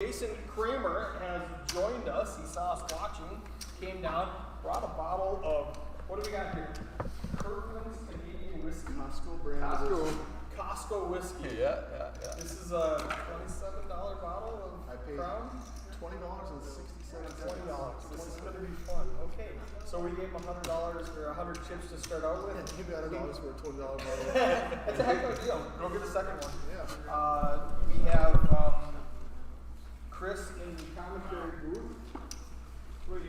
Jason Kramer has joined us. He saw us watching, came down, brought a bottle of, what do we got here? Kirkland's Canadian whiskey. Costco brand. Costco whiskey. Yeah. This is a $27 bottle of Crown. $20.67. $20. This is going to be fun. Okay. So we gave him $100 for 100 chips to start out with. Yeah, give me $100 for a $20 bottle. That's a heck of a deal. Go get a second one. Yeah. We have Chris in the commentary booth.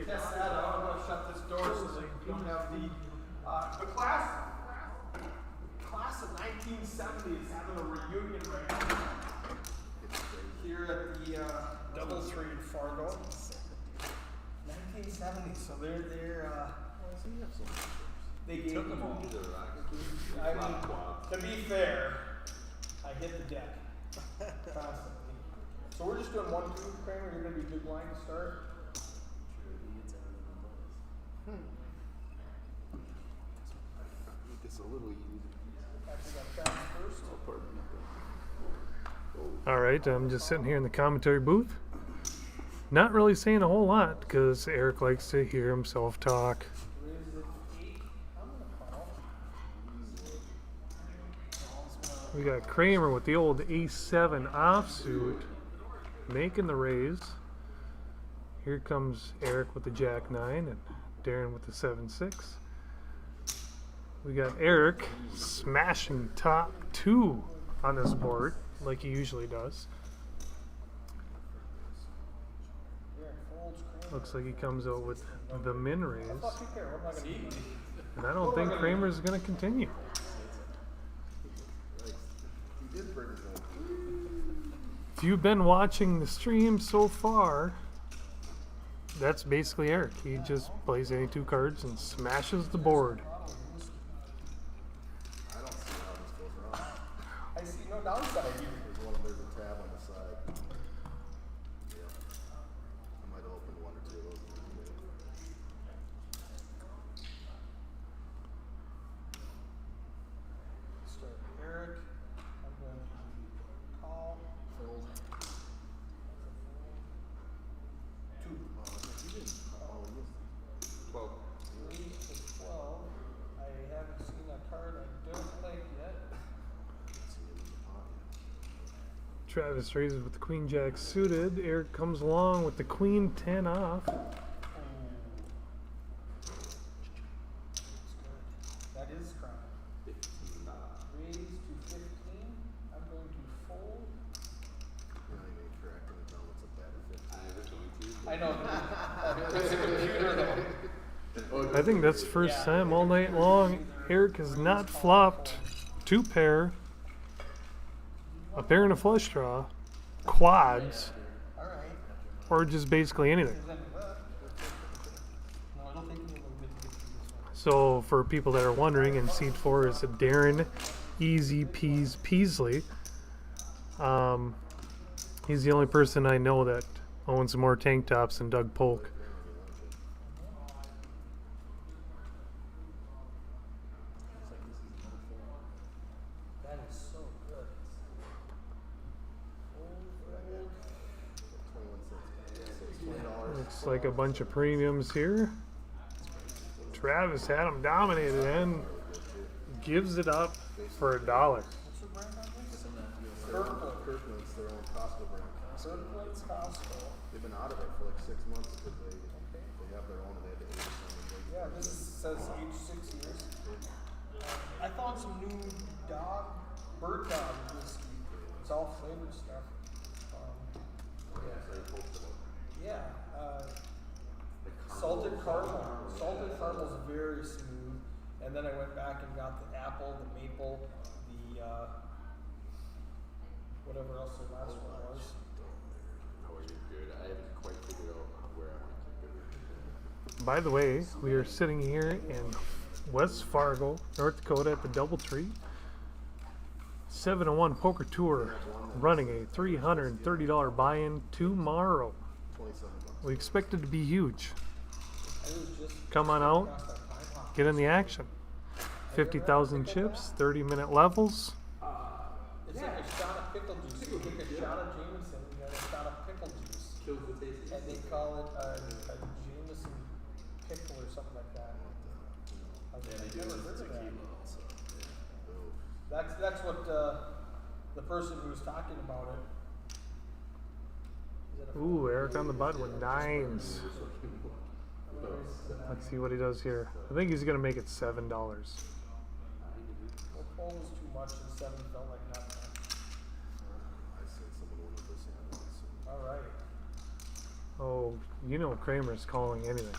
Test that out. I'm going to shut this door so that we don't have the class of 1970 is having a reunion right now here at the DoubleTree in Fargo. 1970, so they gave Took them all. I mean, to be fair, I hit the deck constantly. So we're just doing 1, 2, Kramer. You're going to be big line to start. Make this a little easy. Actually, got Travis first. Oh, pardon me. All right, I'm just sitting here in the commentary booth. Not really saying a whole lot because Eric likes to hear himself talk. Raise it 8. I'm going to call. We got Kramer with the old A7 offsuit making the raise. Here comes Eric with the Jack 9 and Darren with the 7-6. We got Eric smashing top 2 on this board like he usually does. Looks like he comes out with the min raise. And I don't think Kramer's going to continue. If you've been watching the stream so far, that's basically Eric. He just plays any 2 cards and smashes the board. I don't see how this goes wrong. I see no downside here. There's a tab on the side. Yeah. I might have opened 1 or 2 of those. Start Eric. I'm going to call. Fold. 2. You didn't call. 12. 3 to 12. I haven't seen a card I don't like yet. Travis raises with the Queen Jack suited. Eric comes along with the Queen 10 off. That is Crown. Raise to 15. I'm going to fold. You're not even correct and tell what's a bad fit. I was going to. I know. It's a computer though. I think that's the first time all night long Eric has not flopped 2 pair, a pair and a flush draw, quads, All right. or just basically anything. No, it'll take me a little bit to get through this one. So for people that are wondering, in seat 4 is a Darren Easy Peas Peasley. He's the only person I know that owns more tank tops than Doug Polk. That is so good. Looks like a bunch of premiums here. Travis had him dominated and gives it up for $1. What's your brand on this? Kirkland. Kirkland's their own Costco brand. Kirkland's Costco. They've been out of it for like 6 months because they have their own and they had to age something. Yeah, this says age 6 years. I found some new bird dog whiskey. It's all flavored stuff. Yeah. Salted caramel. Salted caramel is very smooth. And then I went back and got the apple, the maple, the whatever else the last one was. How are you? Good. I haven't quite figured out where I want to keep it. By the way, we are sitting here in West Fargo, North Dakota at the DoubleTree. 7-1 Poker Tour running a $330 buy-in tomorrow. 27 bucks. We expect it to be huge. I was just Come on out, across that pine pot. get in the action. 50,000 chips, 30-minute levels. It's like a shot of pickle juice. You take a shot of Jameson, you got a shot of pickle juice. call it a Jameson pickle or something like that. I've Yeah, they do never with heard of that. tequila also. Yeah. Oof. That's what the person who was talking about it. Is that a Ooh, Eric on the button with 9s. Let's see what he does here. I think he's gonna make it $7. Well, 12 was too much and 7 felt like not much. I seen someone wanted this hand once. All right. Oh, you know Kramer's calling anything.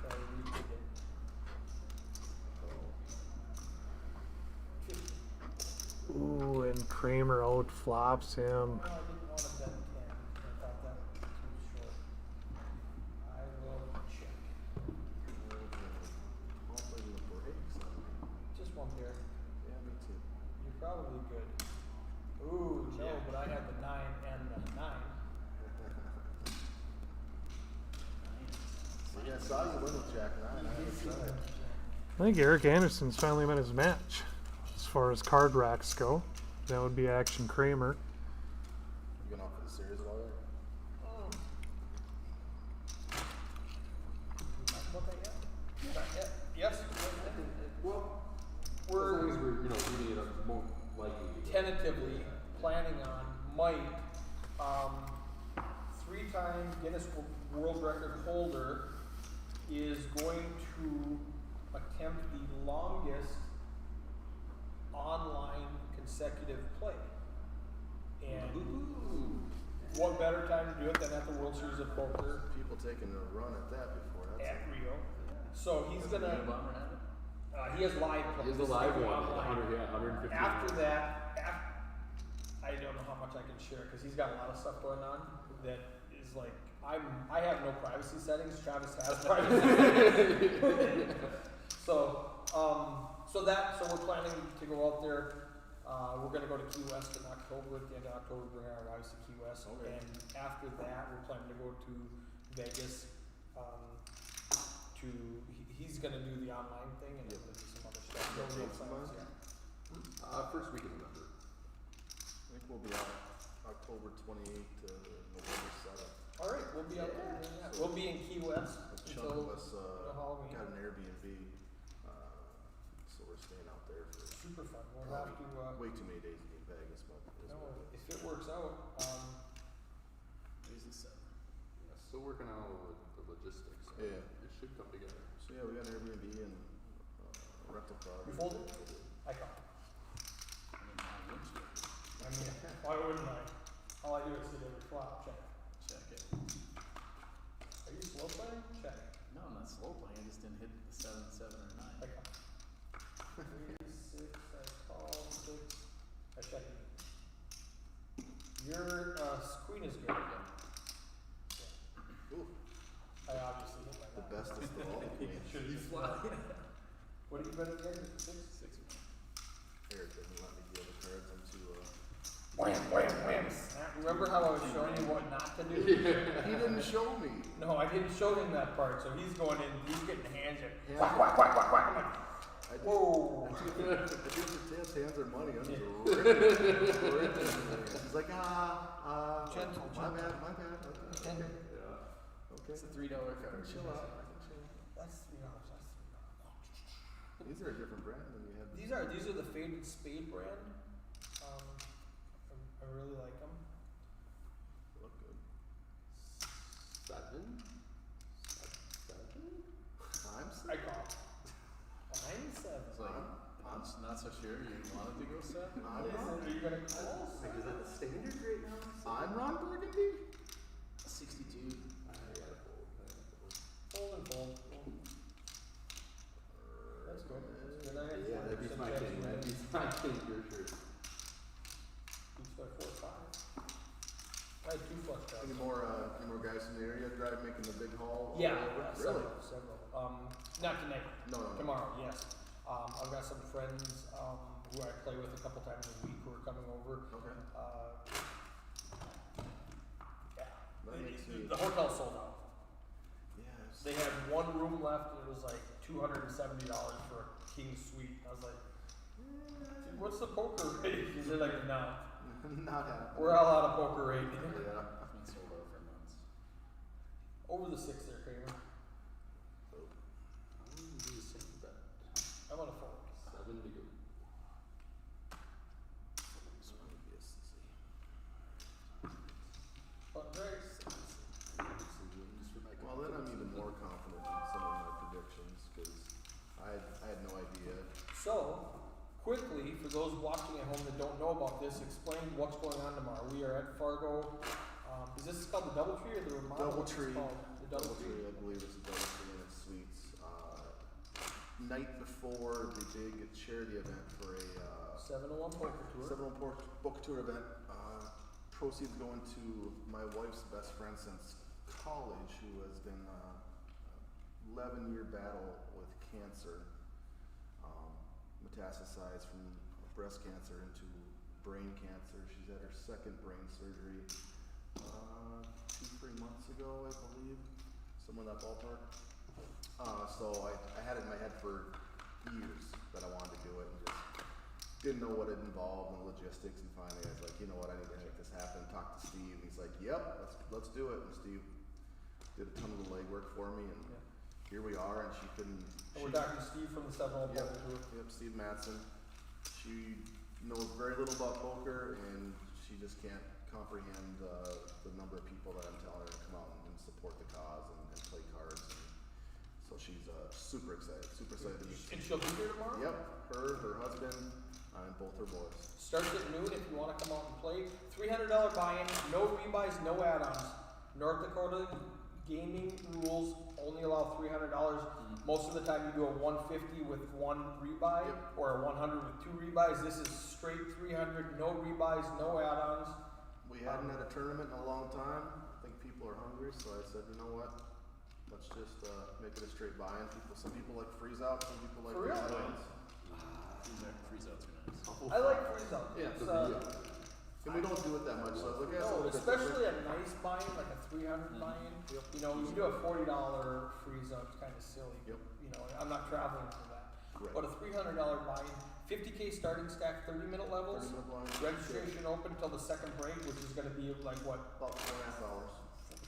Gotta read it. Ooh, and Kramer outflops him. No, I didn't want to bet 10. I thought that was too short. I will check. I'll play the brakes on me. Just one pair. Yeah, me too. You're probably good. Ooh, no, but I had the 9 and the 9. See, I saw you win with Jack 9. I haven't tried. I think Eric Anderson's finally met his match. As far as card racks go, that would be Action Kramer. You going off for the series at all right? What that yet? Not yet. Yes. Well, as We're long as we're, reading it up, more likely to go. tentatively planning on Mike, 3-time Guinness World Record holder, is going to attempt the longest online consecutive play. And what better time to do it than at the World Series of Poker People taking a run at that before. That's at Rio? So he's gonna. He has live He plays. has a live one, online. 150. After that, I don't know how much I can share because he's got a lot of stuff going on that is like I have no privacy settings. Travis has privacy settings. So we're planning to go out there. We're gonna go to Key West in October. At the end of October, bring our wives to Key West, Okay. and after that, we're planning to go to Vegas. He's gonna do the online thing and then do some other stuff. No real plans yet. First week in November. I think we'll be out October 28th to November 7th. All right, we'll be out there. doing that. We'll be in Key West A chunk of until us Halloween. got an Airbnb, so we're staying out there for super fun. We'll have to. way too many days to be in Vegas, but it is No, what it is. if it works out, Still working out the logistics. So Yeah. It should come together. So yeah, we got an Airbnb and rental car. You fold it? I come. I mean, why wouldn't I? All I do is sit every flop, check. Check it. Are you slow playing? Check. No, I'm not slow playing. I just didn't hit the 7, 7, or 9. I come. 3, 6, I call, 6, I check. Your queen is good. Ooh, I obviously hit my the nine. bestest of all. Should you fly? What do you bet again? 6? 6. Eric doesn't let me deal the cards. I'm too. Wham, wham, wham. Remember how I was showing you what not to do? He didn't show me. No, I didn't show him that part, so he's going in, he's getting hands at Yeah. whack, whack, whack, whack, whack. I'm like, I do. whoa. I do the tips, hands are money. I'm just ripping. He's like, Gentle, my gentle. bad, my bad. Okay. Yeah. Okay. It's a $3 card. Chill out. I can chill. That's $3. These are a different brand than we had. These are the Faded Spade brand. I really like them. Look good. 7? I'm I call. I'm 7. It's like, I'm not so sure you wanted to go 7. I'm Ron. Are you gonna call? Is that the standard right now? I'm Ron Burgundy. 62. Fold and fold. That's good. That's good. I had Yeah, That beats my king. That beats my king for sure. Beats by 4 or 5. I had 2 flush draws. Any more guys from the area drive making the big haul? all Yeah, over? several, Really? several. Not tonight. No. Tomorrow, yes. I've got some friends who I play with a couple times a week who are coming over. Okay. Yeah. That makes me. The hotel sold out. Yes. They had one room left and it was like $270 for a king suite. I was like, dude, what's the poker rate? They're like, no, Not happening. we're all out of poker rate. Yeah. It's been sold out for months. Over the 6 there, Kramer. So, I'm gonna do the same bet. I'm on a 4. 7 to go. this one would be a C. Fun race. Well, then I'm even more confident in some of my predictions because I had no idea. So, quickly, for those watching at home that don't know about this, explain what's going on tomorrow. We are at Fargo. Is this called the Doubletree or the remodel? What's this Doubletree. called? The Doubletree. I believe it's a Doubletree and it's Suites. Night before the big charity event for a 701 Poker Tour. 701 book tour event. Proceeds going to my wife's best friend since college, who has been 11-year battle with cancer, metastasized from breast cancer into brain cancer. She's had her second brain surgery 2-3 months ago, I believe, somewhere in that ballpark. So I had it in my head for years that I wanted to do it and just didn't know what it involved and logistics, and finally I was like, you know what, I need to make this happen. Talked to Steve and he's like, yep, let's do it. And Steve did a ton of the legwork for me, and Yeah. here we are. And she couldn't. And we're talking to Steve from the 701 Yep, Poker Tour. yep, Steve Matson. She knows very little about poker, and she just can't comprehend the number of people that I'm telling her to come out and support the cause and play cards. And so she's super excited to meet. And she'll be here tomorrow? Yep, her husband, and both her boys. Starts at noon if you want to come out and play. $300 buy-in, no rebuys, no add-ons. North Dakota gaming rules only allow $300. Most of the time you do a 150 with 1 rebuy, Yep. or a 100 with 2 rebuys. This is straight 300, no rebuys, no add-ons. We hadn't had a tournament in a long time. I think people are hungry, so I said, you know what? Let's just make it a straight buy-in. Some people like freeze out, some people like For real? add-ons. Freeze outs are nice. I like freeze out. Yeah, It's, and we don't do it that much, so I was like, yeah, no, it's a little bit especially different. a nice buy-in, like a 300 buy-in. Yep. You know, you do a $40 freeze out, it's kind of silly. Yep. You know, I'm not traveling for that. Right. But a $300 buy-in, 50K starting stack, 30-minute levels. 30-minute blind. Registration open until the second break, which is going to be like what? About 4.5 hours.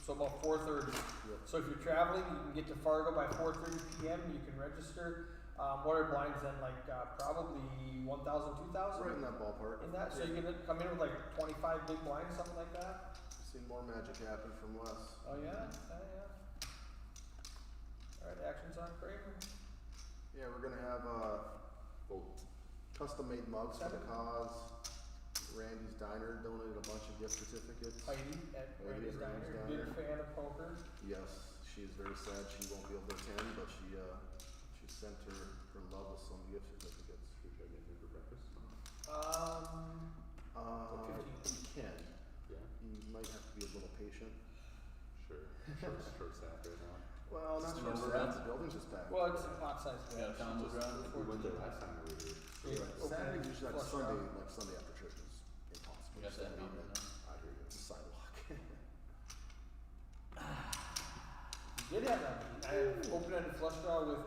So about 4:30. Yep. So if you're traveling, you can get to Fargo by 4:30 p.m. You can register. What are blinds then? Like probably 1,000, 2,000 Right in that ballpark. in that. So you can come in with like 25 big blinds, something like that. Seen more magic happen from less. Oh yeah, yeah. All right, actions on Kramer. Yeah, we're gonna have custom-made mugs for the cause. Randy's Diner donated a bunch of gift certificates. Heidi at Heidi Randy's at Diner. Randy's Big fan of poker. Yes, she is very sad she won't be able to attend, but she sent her love with some gift certificates. Should I get here for breakfast? You can. Yeah, You might have to be a little patient. sure. Short staff right now. Well, not Just sure turn that around. the building's just packed. Well, it's a pot size. Yeah, combo ground. We went there last time we were here. Yeah. Right. Saturday's usually like Flush Sunday, out. like Sunday after church is impossible. You got that Stand number out now? there. I hear you. It's a sidewalk. You did have that. I had open-ended flush draw with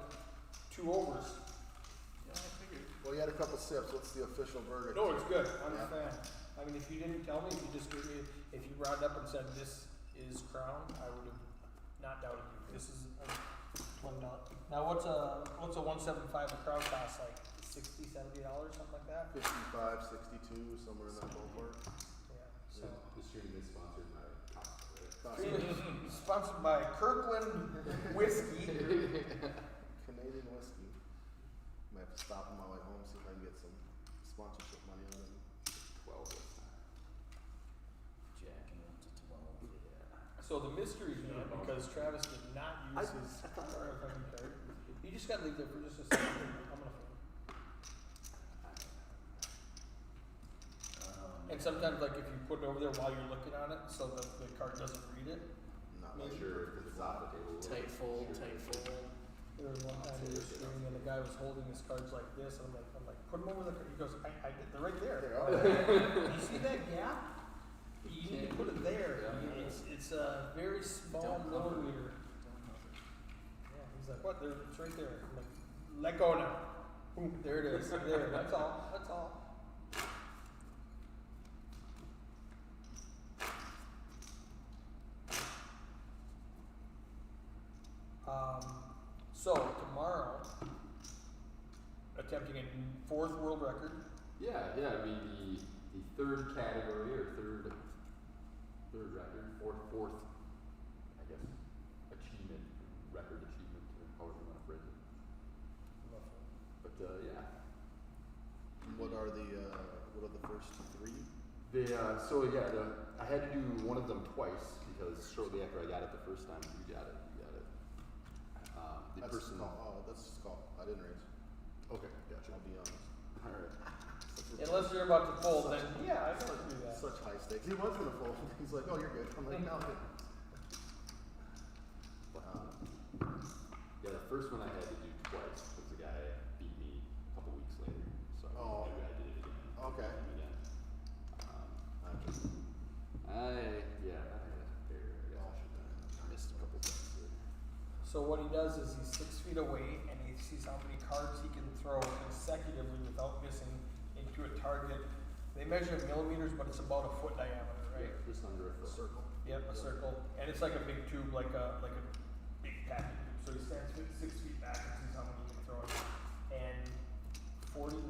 2 overs. Yeah, I figured. Well, you had a couple sips. What's the official verdict? No, it's good. I'm a Yeah. fan. I mean, if you didn't tell me, if you just gave me, if you brought it up and said this is Crown, I would have not doubted you. This is $1. Now, what's a 175 a Crown cost? Like $60, $70, something like that. 55, 62, somewhere in that ballpark. Yeah. So. This stream is sponsored by Costco, right? Costco. Sponsored by Kirkland Whiskey. Canadian whiskey. Might have to stop on my way home, see if I can get some sponsorship money out of them. 12 this time. Jacking up to 12. Yeah. So the mystery hand, because Travis did not use his RFID card, you just gotta leave there for just a second. I'm gonna. And sometimes, like if you put it over there while you're looking on it, so that the card doesn't read it. Not Maybe. sure. Sure, if it's off the table. Tight fold, tight fold. There was one time we were streaming and the guy was holding his cards like this, and I'm like, put them over the. He goes, they're right there. They are. You see that gap? You need to put it there. Yeah. It's a very small Don't cover it. millimeter. Yeah, he's like, what? It's right there. I'm like, let go now. Boom, there it is. There. That's all. That's all. So tomorrow, attempting a fourth world record. Yeah, it'd be the third category or third record, fourth, I guess, record achievement, or however you want to phrase it. But yeah. What are the first three? I had to do one of them twice because shortly after I got it the first time, you got it. The That's person. that's skull. I didn't raise. Okay, gotcha. I'll be honest. All right. Unless you're about to fold, then yeah, I can do that. Such high stakes. He was gonna fold. He's like, oh, you're good. I'm like, no. Yeah, the first one I had to do twice because the guy beat me a couple weeks later. So Oh. I did it again. Okay. Again. I think that's fair. I missed a couple things there. So what he does is he's 6 feet away and he sees how many cards he can throw consecutively without missing into a target. They measure in millimeters, but it's about a foot diameter, right? Yeah, just under a foot. Circle. Yep, a circle, and it's like a big tube, like a big packing tube. So he stands 6 feet back and sees how many he can throw in. And 49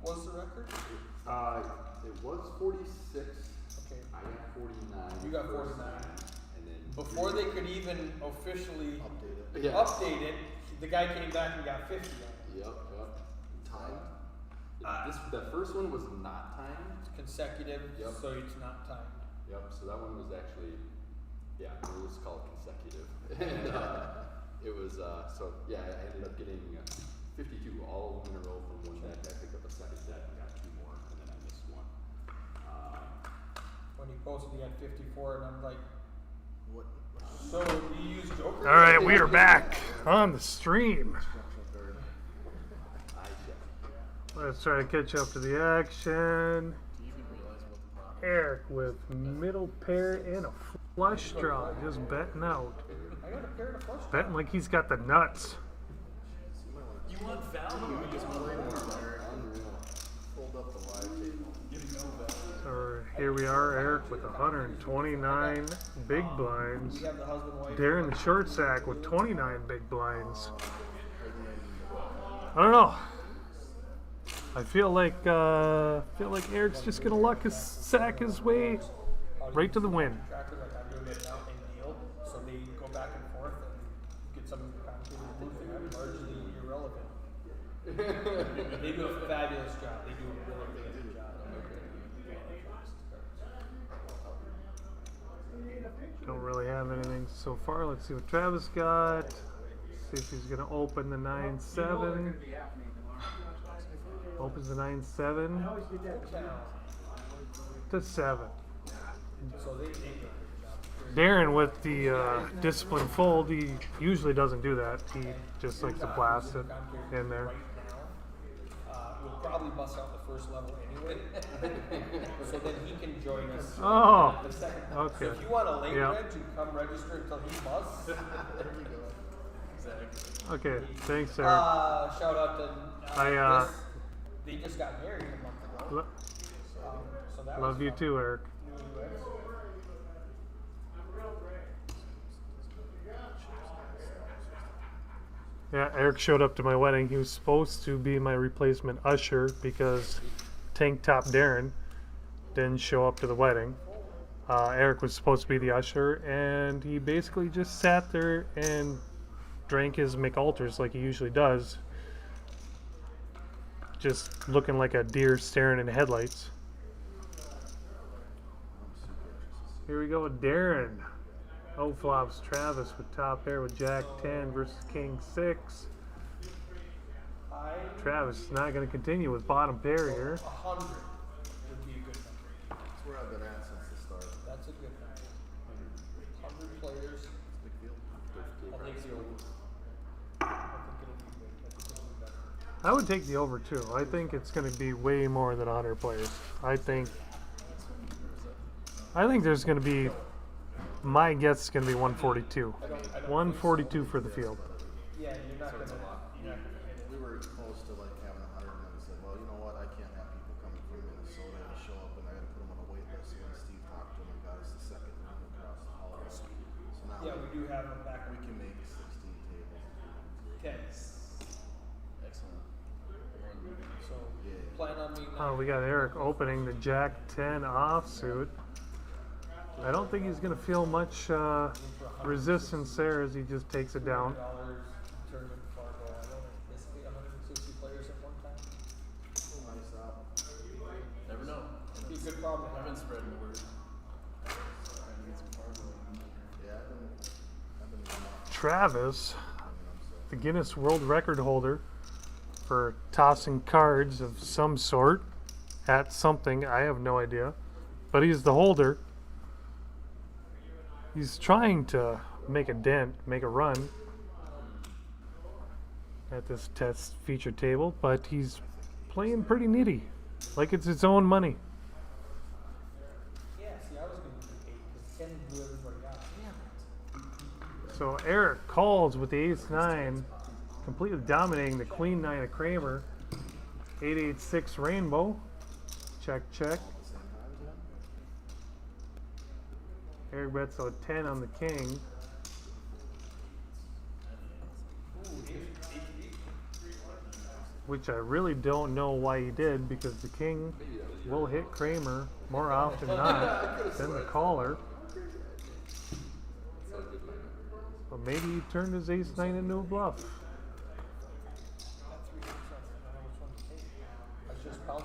was the record. It was 46. Okay. I got 49. You got the first 49. time, and then Before they could even officially Updated. Yeah. update it, the guy came back and got 50 on it. Yep. Time. The first one was not timed. It's consecutive, Yep. so it's not timed. Yep. So that one was actually, it was called consecutive, and it was I ended up getting 52 all in a row from one deck. I picked up a second deck and got 2 more, and then I missed one. When he posted, he had 54, and I'm like, What? so do you use Joker? All right, we are back on the stream. Structural third. I checked. Let's try to catch up to the action. Do you even realize what the problem Eric with middle pair and a flush draw, just betting out. I got a pair of flush. Betting like he's got the nuts. is? You want value, you just want more. Fold up the live table. You have no value. So here we are, Eric with 129 big blinds. We have the husband wife. Darren the short sack with 29 big blinds. I don't know. I feel like Eric's just gonna luck his sack his way right to the win. Tracker, like I'm doing it now and deal, so they go back and forth and get some complicated things that are largely irrelevant. They do a fabulous job. They do a really good job. Don't really have anything so far. Let's see what Travis got. See if he's gonna open the 9-7. Opens the 9-7 to 7. So they do a good job. Darren with the discipline fold. He usually doesn't do that. He just likes to blast it in there. Right now, we'll probably bust out the first level anyway, so then he can join us. Oh, The second time. okay. So if you want a late Yeah. reg, you come register until he busts. Exactly. Okay, thanks, Eric. Shout out to Chris. They just got married a month ago. Lo- So that Love was you fun. too, Eric. Newlyweds. Yeah, Eric showed up to my wedding. He was supposed to be my replacement usher because Tank Top Darren didn't show up to the wedding. Eric was supposed to be the usher, and he basically just sat there and drank his McAlters like he usually does, just looking like a deer staring in headlights. Here we go with Darren. O flops Travis with top pair with Jack 10 versus King 6. Travis is not going to continue with bottom pair here. 100 would be a good number. That's where I've been at since the start. That's a good number. 100 players. Big deal. I'll take the over. I think it'll be good. I think it'll be better. I would take the over too. I think it's going to be way more than 100 players. I think there's going to be, my guess is going to be 142. I don't 142 for the field. Yeah, you're not gonna hit it. We were close to like having 100, and then we said, well, you know what? I can't have people coming from Minnesota and show up, and I got to put them on a wait list. And then Steve talked to him and got us the second room across the hall. So now Yeah, we do have them back. we can make 16 tables. Okay. Excellent. So, Yeah. plan on me. Oh, we got Eric opening the Jack 10 offsuit. I don't think he's going to feel much resistance there as he just takes it down. Tournament Fargo. I don't anticipate 160 players at one time. Nice out. Never know. Be a good problem to I've have. been spreading the word. Trying to get some Fargo in here. Yeah, I've been Travis, the Guinness World Record holder for tossing cards of some sort at something. I have no idea. But he's the holder. He's trying to make a dent, make a run at this test feature table, but he's playing pretty nitty, like it's his own money. Yeah, see, I was gonna do 8 because 10 blew everybody out. So Eric calls with the ace-9, completely dominating the queen-9 of Kramer. 8-8-6 rainbow. Check, check. Eric bets a 10 on the king. Which I really don't know why he did, because the king will hit Kramer more often than not than the caller. But maybe he turned his ace-9 into a bluff.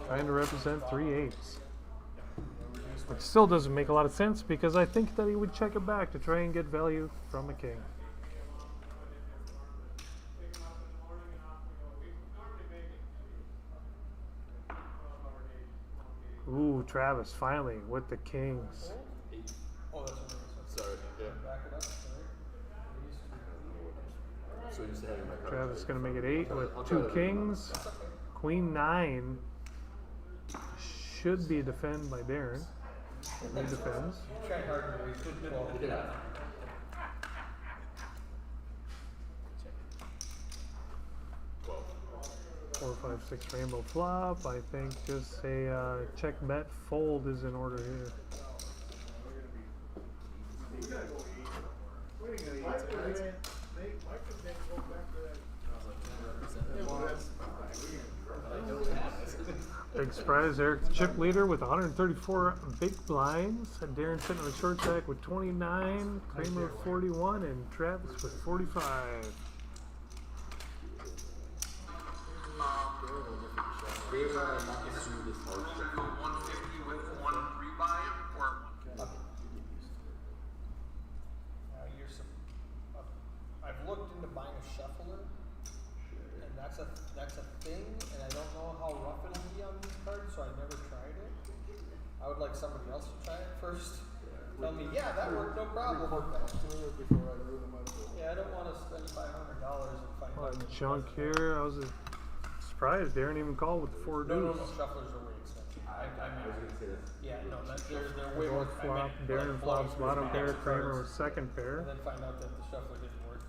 Trying to represent 3 8s. Which still doesn't make a lot of sense, because I think that he would check it back to try and get value from a king. Ooh, Travis finally with the kings. Oh, that's what it is. Sorry. Yeah. Back it up. So used to having my cards. Travis is going to make it 8 with I'll try 2 to- kings. Queen 9 should be defended by Darren. He defends. You tried hard to reach it. Well, Yeah. 12. 4, 5, 6 rainbow flop. I think just a check bet fold is in order here. Big surprise, Eric the chip leader with 134 big blinds. Darren sitting on the short stack with 29, Kramer with 41, and Travis with 45. You're some, I've looked into buying a shuffler, and that's a thing, and I don't know how rough it'll be on these cards, so I never tried it. I would like somebody else to try it first. Tell me, yeah, that worked, no problem. Yeah, I don't want to spend $500 and find A lot out. of junk here. I was surprised Darren even called with 4 No, deuce. shufflers are way expensive. I mean, yeah, no, they're way Fourth more. flop, Darren flops bottom pair, Kramer with second pair. And then find out that the shuffler didn't work.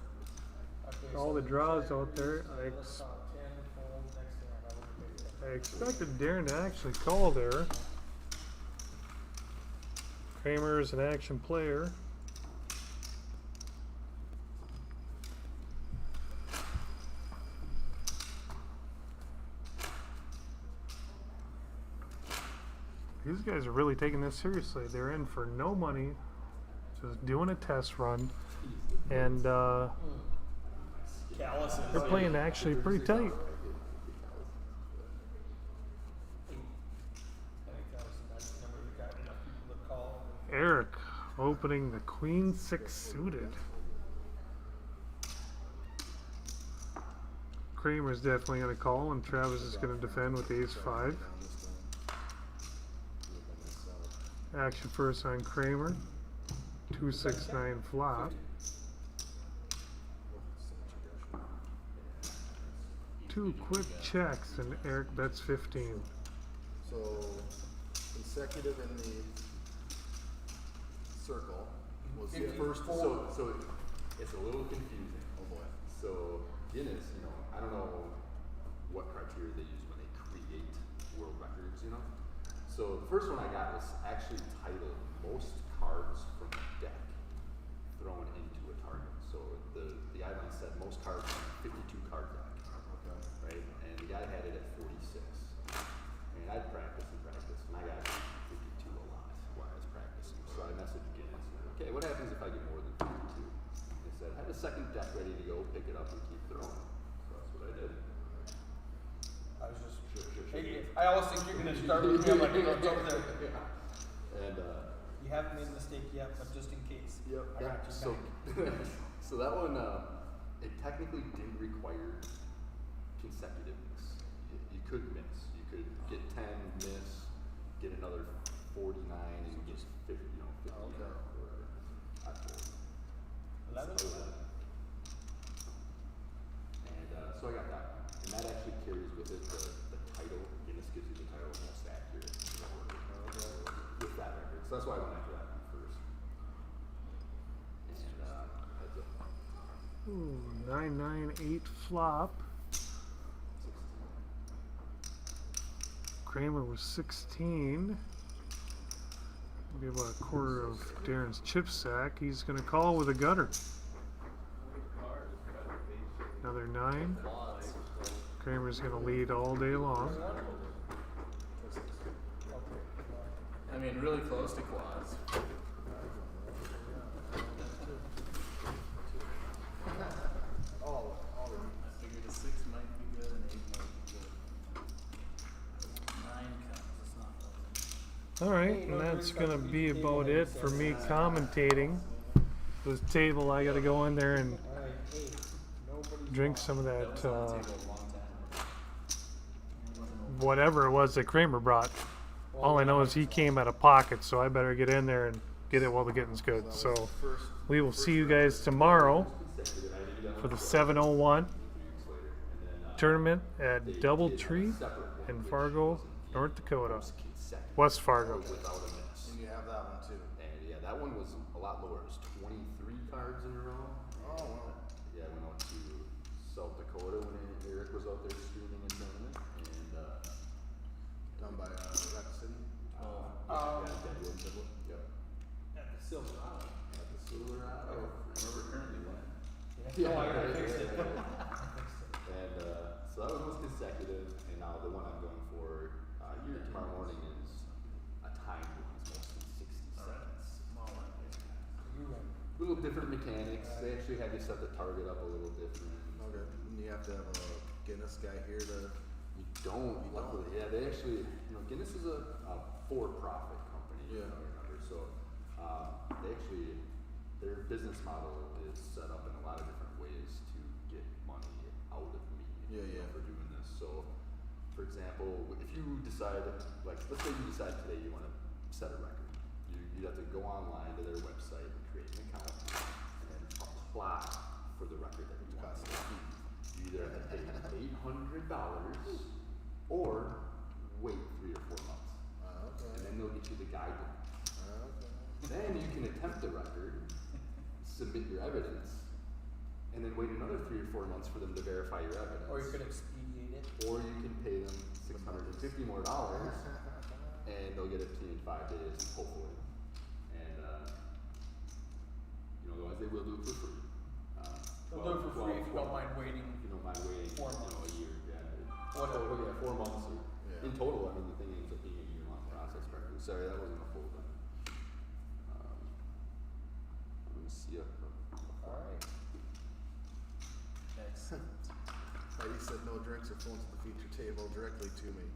Okay, All so the draws out there. let's talk 10, fold, next thing I know, I expected Darren to actually call there. Kramer is an action player. These guys are really taking this seriously. They're in for no money, just doing a test run, and Calluses. they're playing actually pretty tight. I think that was the best number. We got enough people to call. Eric opening the Queen 6 suited. Kramer's definitely going to call, and Travis is going to defend with Ace 5. Action first on Kramer. 2-6-9 flop. 2 quick checks, and Eric bets 15. So, consecutive in the circle was the first. So it's a little confusing. Oh boy. So Guinness, I don't know what criteria they use when they create world records, So the first one I got was actually titled most cards from a deck thrown into a target. So the guideline said most cards from 52 second deck ready to go, pick it up and keep throwing. So that's what I did. I was just, Sure. hey, I always think you're gonna start with me, I'm like, no, it's over there. Yeah. And You haven't made a mistake yet, but just in case. yep. I got you So back. so that one it technically didn't require consecutiveness. You could miss. You could get 10, miss, get another 49, and get 50. 50 Oh, okay. or whatever. After. 11? And so I got that one. And that actually carries with it the title. Guinness gives you the title most accurate with that record. So that's why I went after that one first. And that's it. Ooh, 998 flop. 16. Kramer was 16. Maybe about a quarter of Darren's chip sack. He's going to call with a gutter. Another 9. Kramer's going to lead all day long. I mean, really close to quads. I figured a 6 might be good, an 8 might be good. 9 counts, it's not All right, and that's going to be about it for me commentating. This table, I got to go in there and Alright, hey, nobody's drink some of that was that, on the table a long time. whatever it was that Kramer brought. All I know is he came out of pocket, so I better get in there and get it while the getting's good. So we will see you guys tomorrow for the 701 tournament at Doubletree in Fargo, North Dakota. West Fargo. Without a miss. And you have that one too. And yeah, that one was a lot lower. It was 23 cards in a row. Oh, wow. Yeah, I went out to South Dakota when Eric was out there streaming a tournament. And Done by Rec City. Um, yeah, Deadwood. Yep. At the Silverado. At the Silverado. Whoever currently won. Yeah, I fixed it. And so that one was consecutive, and now the one I'm going for here tomorrow morning is a timed one. It's mostly 60 seconds. Small one. You win. Little different mechanics. They actually had you set the target up a little different. Okay. And you have to have a Guinness guy here to. You don't, You luckily. don't. Yeah, they actually, Guinness is a for-profit company, Yeah. if I remember. So, they actually, their business model is set up in a lot of different ways to get money out of me Yeah. for doing this. So, for example, if you decide, like, let's say you decide today you want to set a record. You have to go online to their website and create an account and then apply for the record that you want. You either have to pay $800 or wait 3 or 4 months. Okay. And then they'll get you the guidebook. Okay. Then you can attempt the record, submit your evidence, and then wait another 3 or 4 months for them to verify your evidence. Or you could expedite it. Or you can pay them $650 more, and they'll get it to you in 5 days, hopefully. And otherwise they will do it for free. They'll do it for free if you don't mind waiting. If you don't mind waiting, 4 months. a year, yeah. Whatever. Total, yeah, 4 months. Yeah. In total, I mean, the thing ends up being a year-long process, practically. Sorry, that wasn't a full thing. Let me see it. Alright. Excellent. Heidi said no drinks or phones at the feature table directly to me.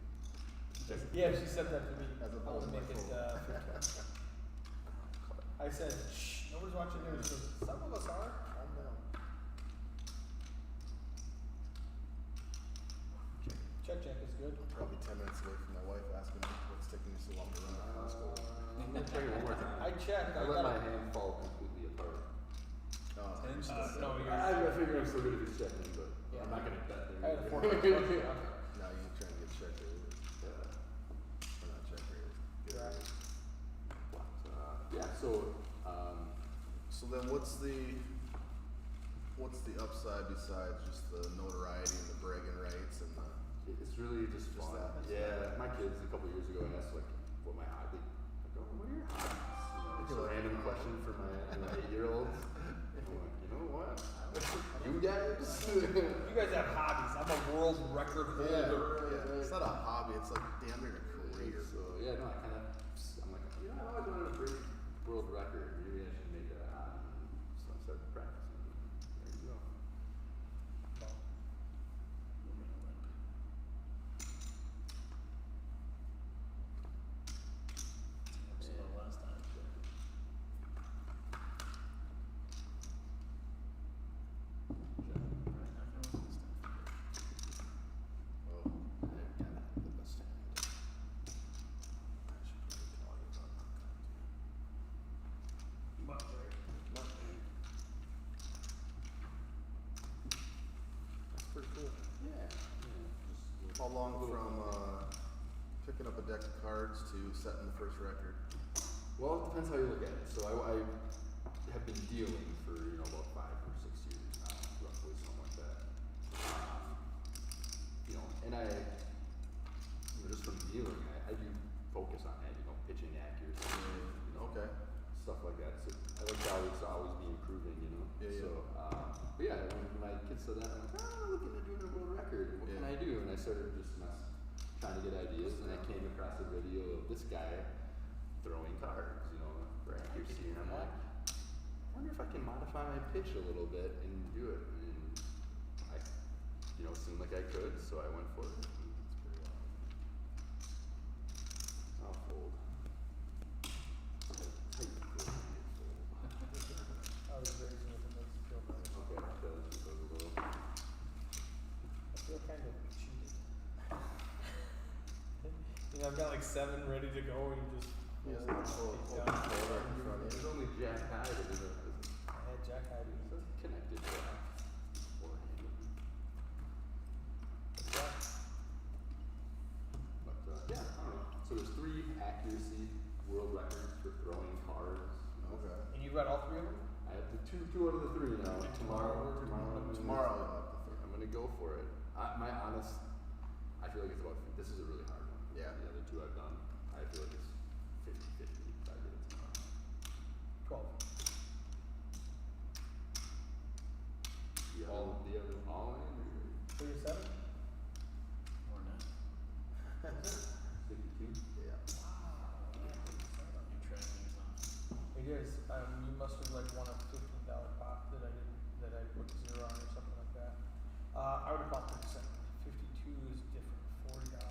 Yeah, she said that to me. As I opposed would to my make it, phone. I said, shh, nobody's watching there. She goes, some of us are. Calm down. Check is good. Probably 10 minutes away from my wife asking me what's taking me so long to run to Costco. Check it one more time. I checked. I I let got my it. hand fall completely apart. Oh, Ten just shots. No, you're. I figure I'm still gonna be checking, but Yeah. I'm not gonna bet there. I had a either. 4 months. now you trying to get checked or Yeah. not checked or get Yeah. raised. Yeah, so, So then what's the upside besides just the notoriety and the bragging rights and the it's really just Just fun. that. Yeah, my kids a couple years ago asked like what my hobby. I go, what are your hobbies? It's a random question for my 8-year-olds. I'm like, you know what? You guys? You guys have hobbies. I'm a world record holder. It's not a hobby, it's like damn near a career. So yeah, no, I'm like, you know, I wanted to break world record. Maybe I should make that a hobby. So I started practicing. How long from picking up a deck of cards to setting the first record? Well, it depends how you look at it. So I have been dealing for about 5 or 6 years now, roughly something like that. And I, just from dealing, I do focus on that, pitching accuracy, Okay. stuff like that. So I like to always be improving, Yeah, yeah. So, but yeah, when my kids said that, I'm like, I'm looking at doing a world record. What can Yeah. I do? And I started just trying to get ideas, and I came across a video of this guy throwing cards, for accuracy, and I'm like, I wonder if I can modify my pitch a little bit and do it. And I, seemed like I could, so I went for it. I'll fold. Tight fold. I was raising with the makes you feel better. Okay, so let's just go a little. I feel kind of cheated. I've got like 7 ready to go, and you just Yes, fold hold- it hold down. the fold right in front of There's you. only Jack High that is I had Jack Hyde. connected to that. Four-handed. Yeah. But yeah, I don't know. So there's 3 accuracy world records for throwing cards. Okay. And you've got all 3 of them? I have the two out of the 3 now. And Tomorrow, Tomorrow you'll have the third. I'm gonna go for it. I feel like it's about. This is a really hard one. Yeah. The other 2 I've done. I feel like it's 50-50 if I get it tomorrow. 12. All in? Or 3 to 7? Or not. 52? Yeah. You track things off. Hey guys, you must have like won a $15 pop that I put 0 on or something like that. I would have popped it a 52 is different. $40.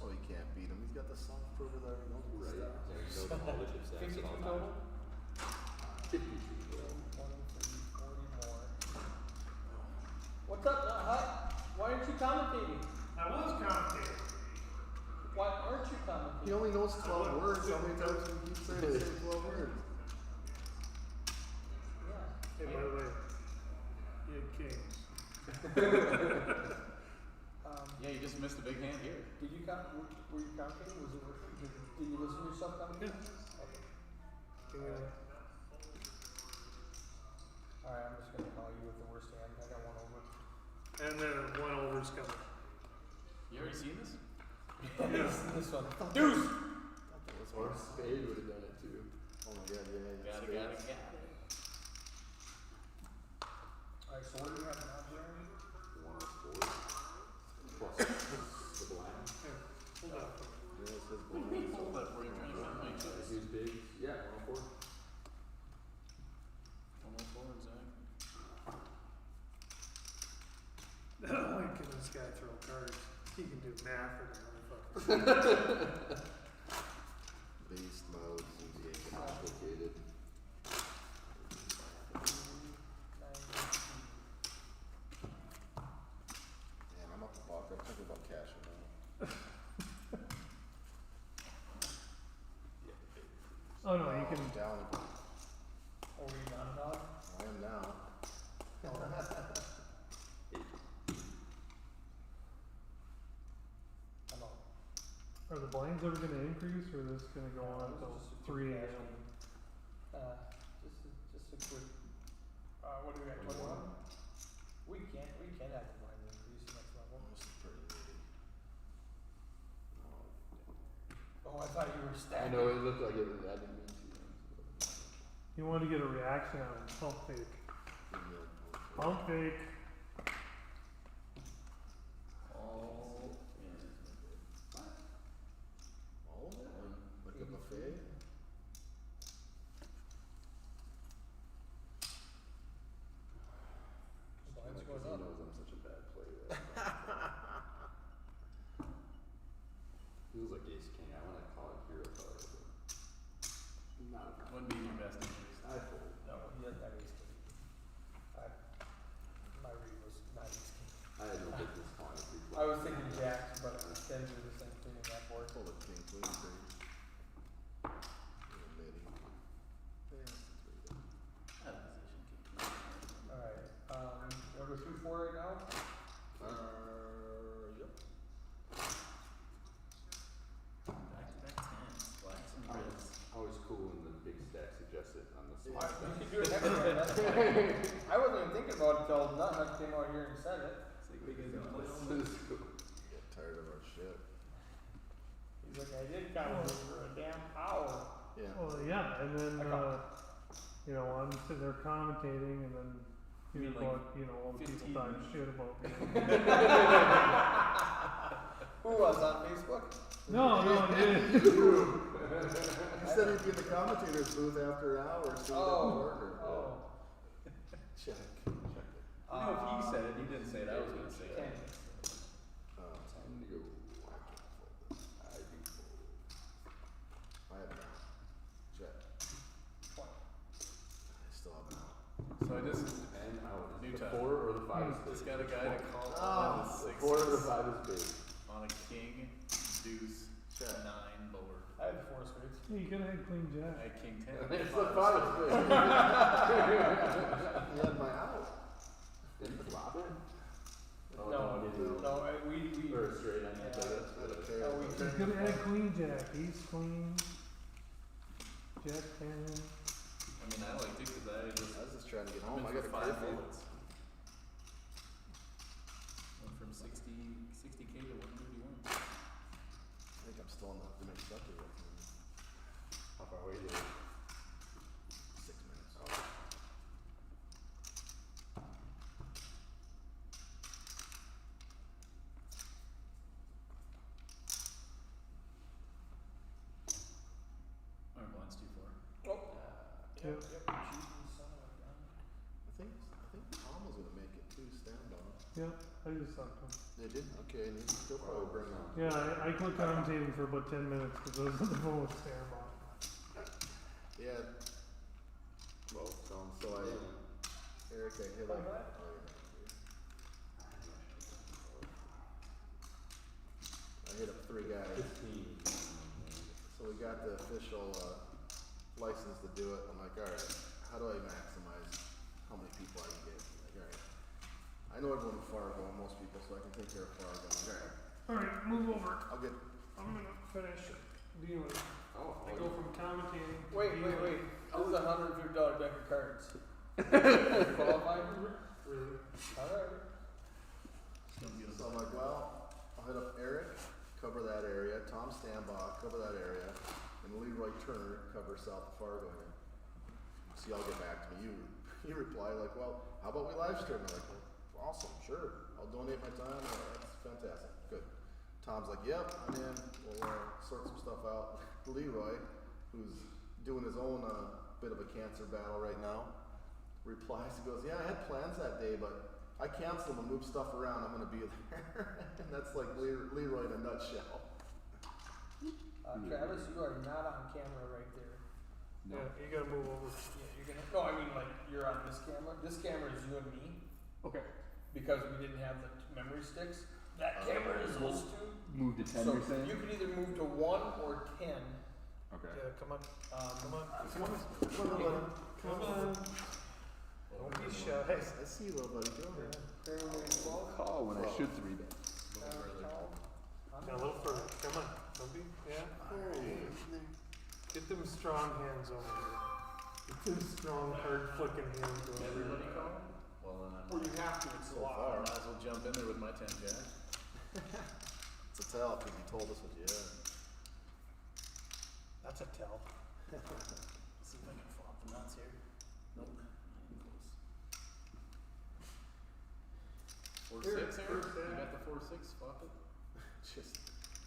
Oh, you can't beat him. He's got the soft over there. He knows his Right. stuff. Yeah, you know all the chip stacks 52 at all total? times. 52. 20, 30, 40 more. What's up, Nut Hut? Why aren't you commentating? I was commentating. Why aren't you commentating? He only knows 12 words. How many times can you keep saying the same 12 words? Yeah. Hey, by the way, you had kings. Yeah, you just missed a big hand here. Did you were you commentating? Was it working? Did you listen to yourself commentating? Okay. King of Alright, I'm just gonna call you with the worst hand. I got 1 over. And then 1 over's coming. You already seen this? This one. Deuce! That was Or horse. Spade would have done it too. Oh my god, yeah. Got spades. it. Alright, so what do you have now, Jeremy? 104. Plus the blind. Here, hold on. Yeah, it's his blind. Hold that for you, trying to find my choice. Here's big. Yeah, 104. 104, exactly. I don't like can this guy throw cards. He can do math and motherfucker. Beast mode. It's complicated. 19. Man, I'm up the block. I'm thinking about cashing now. Oh no, you can. Down. Oh, were you not dog? I am now. I'm out. Are the blinds ever going to increase, or is this going to go on until 3 a.m.? Just a quick, what do we got, 21? We can have the line increase next level. This is pretty neat. Oh, I thought you were I stacking. know it looked like it. I didn't mean to. You want to get a reaction out of it. Pump fake. Pump fake. All in. All of it? Like a buffet? Blinds Because going he up. knows I'm such a bad player. Feels like ace king. I want to call it hero card. But not a Wouldn't be your best interest. I fold. No, he doesn't have ace king. My read was not ace king. I had no business calling it. I was thinking jacks, but Ken do the same thing in that board. Pull the king, queen, three. Little bitty. Yeah, that's pretty good. Out of position. Alright, you wanna go through 4 right now? Yep. wasn't even thinking about it till Nutmeg came out here and said it. It's like, what you guys gonna play all This night? is cool. Get tired of our shit. He's like, I did commentate for a damn hour. Yeah. Well, yeah, and then, I call- you know, I'm sitting there commentating, and then You mean people, like you know, all the people 15 talking minutes? shit about me. Who was on Facebook? No, dude. You said he'd be in the commentator's booth after an hour, so you Oh, didn't work or oh. check. You know, if he said it, he didn't say it, I was gonna say Ken. it. Tango. I do. I have not. Check. What? I still have not. So I just, And out. New The time. 4 or the 5 is just big. got a guy to call Oh, on the The six 4 or the 5 is big. on a king, deuce, Check. 9 lower. I had four spades. Hey, you could have had queen I jack. had king 10. It's the 5 is big. You had my out. Did you flop it? Oh, No, I didn't. no, we, Or straight, I meant Yeah. that. I don't That's care. Oh, we You turned could have had it. queen jack, ace queen, jack 10. I mean, I liked it because I just, I was just trying to get I'm home. in I for got a 5 curfew. bullets. Went from 60K to 131. I think I'm still in the mixed up here. How far away is it? 6 minutes. Aren't blinds too far. Oh. Yep. Cheating son of a gun. I think Tom was gonna make it too. Stand on. Yep, I just sucked him. They did. Okay, and he'll probably bring on. Yeah, I quit commentating for about 10 minutes because I was on the phone with Starbuck. Yeah. Well, sounds So Eric, I hit Like him. that? Oh, yeah. I hit up 3 guys. 15. So we got the official license to do it. I'm like, all right, how do I maximize how many people I can get? Like, all right, I know everyone in Fargo, most people, so I can take care of Fargo. I'm like, all right, Alright, move over. I'll get. I'm gonna finish dealing. Oh, I go from commentating to Wait. dealing. This is a $150 deck of cards. You qualified? Really? Alright. So I'm like, well, I'll hit up Eric, cover that area. Tom Stambach, cover that area, and Leroy Turner, cover South Fargo. Here. So y'all get back to me. You reply like, well, how about we live stream? I'm like, well, awesome, sure. I'll donate my time. That's fantastic. Good. Tom's like, yep, I'm in. We'll sort some stuff out. Leroy, who's doing his own bit of a cancer battle right now, replies. He goes, yeah, I had plans that day, but I canceled them and moved stuff around. I'm going to be there. And that's like Leroy in a nutshell. Travis, you are not on camera right there. No. Yeah, you gotta move over. Yeah, you're gonna. No, I mean like you're on this camera. This camera is you and me Okay. because we didn't have the memory sticks. That camera is those two. Move to 10, So you're saying? you can either move to 1 or 10. Okay. Yeah, come on. Come on. Come on, buddy. Come on. Don't be shy. I see you, little buddy. Get over here. Call when I should 3 bet. Yeah, a little further. Come on. Don't be. Yeah. Get them strong hands over here. Get them strong hard flicking hands over here. Everybody calling? Well, then I'm. Or you have to. It's So a lot. far. Might as well jump in there with my 10 jack. It's a tell because you told us what you had. That's a tell. See if I can flop the nuts here. Nope. Not even close. 4-6, Aaron? You got the 4-6, flop it?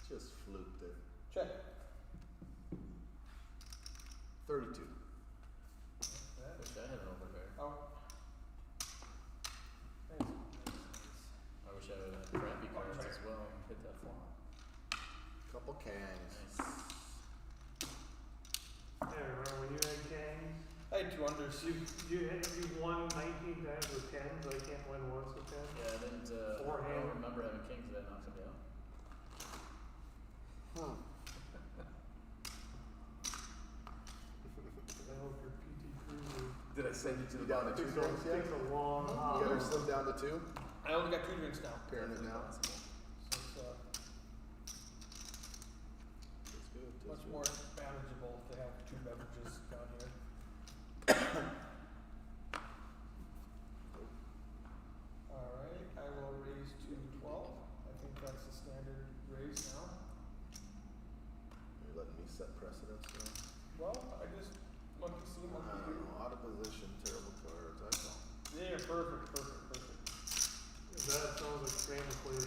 Just fluked it. Check. 32. Wish I had an overpair. Oh. I wish I would have had crappy cards as well and hit that flop. Couple kangs. Nice. Yeah, remember when you had gangs? I had 2 unders. You won 19 times with 10s. I can't win once with 10. Yeah, I didn't, I Forehand. don't remember having kings that knocked somebody out. Huh. I hope your PT Cruiser Did I send you to You the down to bottom? 2 drinks yet? takes a long You haul. got her slimmed down to 2? I only got 2 drinks now. Pairing it now. So it's That's good. much That's more good. manageable to have 2 beverages down here. perfect. That sounds like scrambled for me.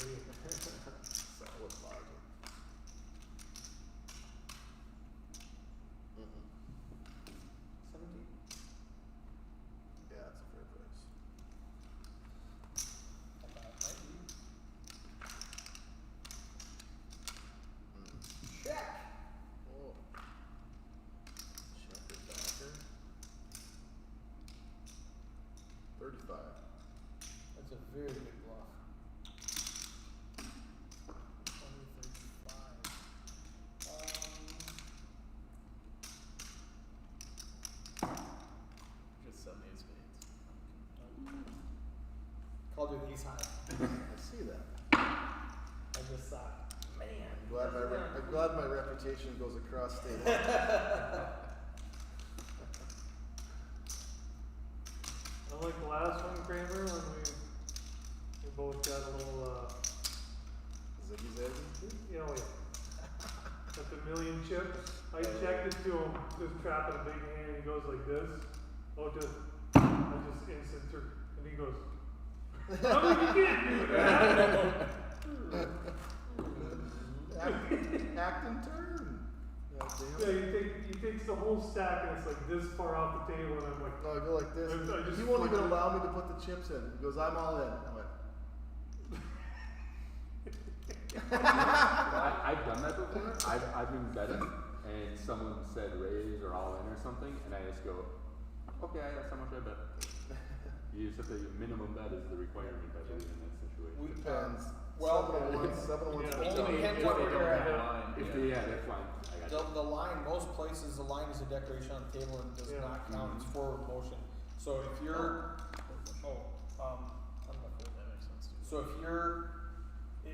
Solid logic. Mm-mm. 17. Yeah, that's a fair price. I thought it might be. Mm. Check. Oh. Checker backer. 35. That's a very good bluff. 20, 35. Just 7 8 spades. Called you the ace high. I see that. I just thought, man. I'm glad my reputation goes across state lines. Unlike the last one, Kramer, when we both got a little, Ziggy zaggy? you know, at the million chips. I checked it to him, just trapping a big hand, and he goes like this. Oh, I just instant and he goes, oh, you can't do that. Act in turn. God Yeah, damn it. he takes the whole stack and it's like this far off the table, and I'm like, No, I go like this. I just He won't flick even it. allow me to put the chips in. He goes, I'm all in. I went, I've done that before. I've been betting, and someone said raise or all in or something, and I just go, okay, that's how much I bet. You just have to, minimum bet is the requirement, I believe, in that situation. depends. Well, 701, 701. yeah. Only depends If what they we're don't have at. a line, If yeah. they, yeah, that's fine. I got you. The line, most places, the line is a decoration on the table and does Yeah. not count, it's forward motion. So if you're, I'm not good. That makes sense too. So if you're,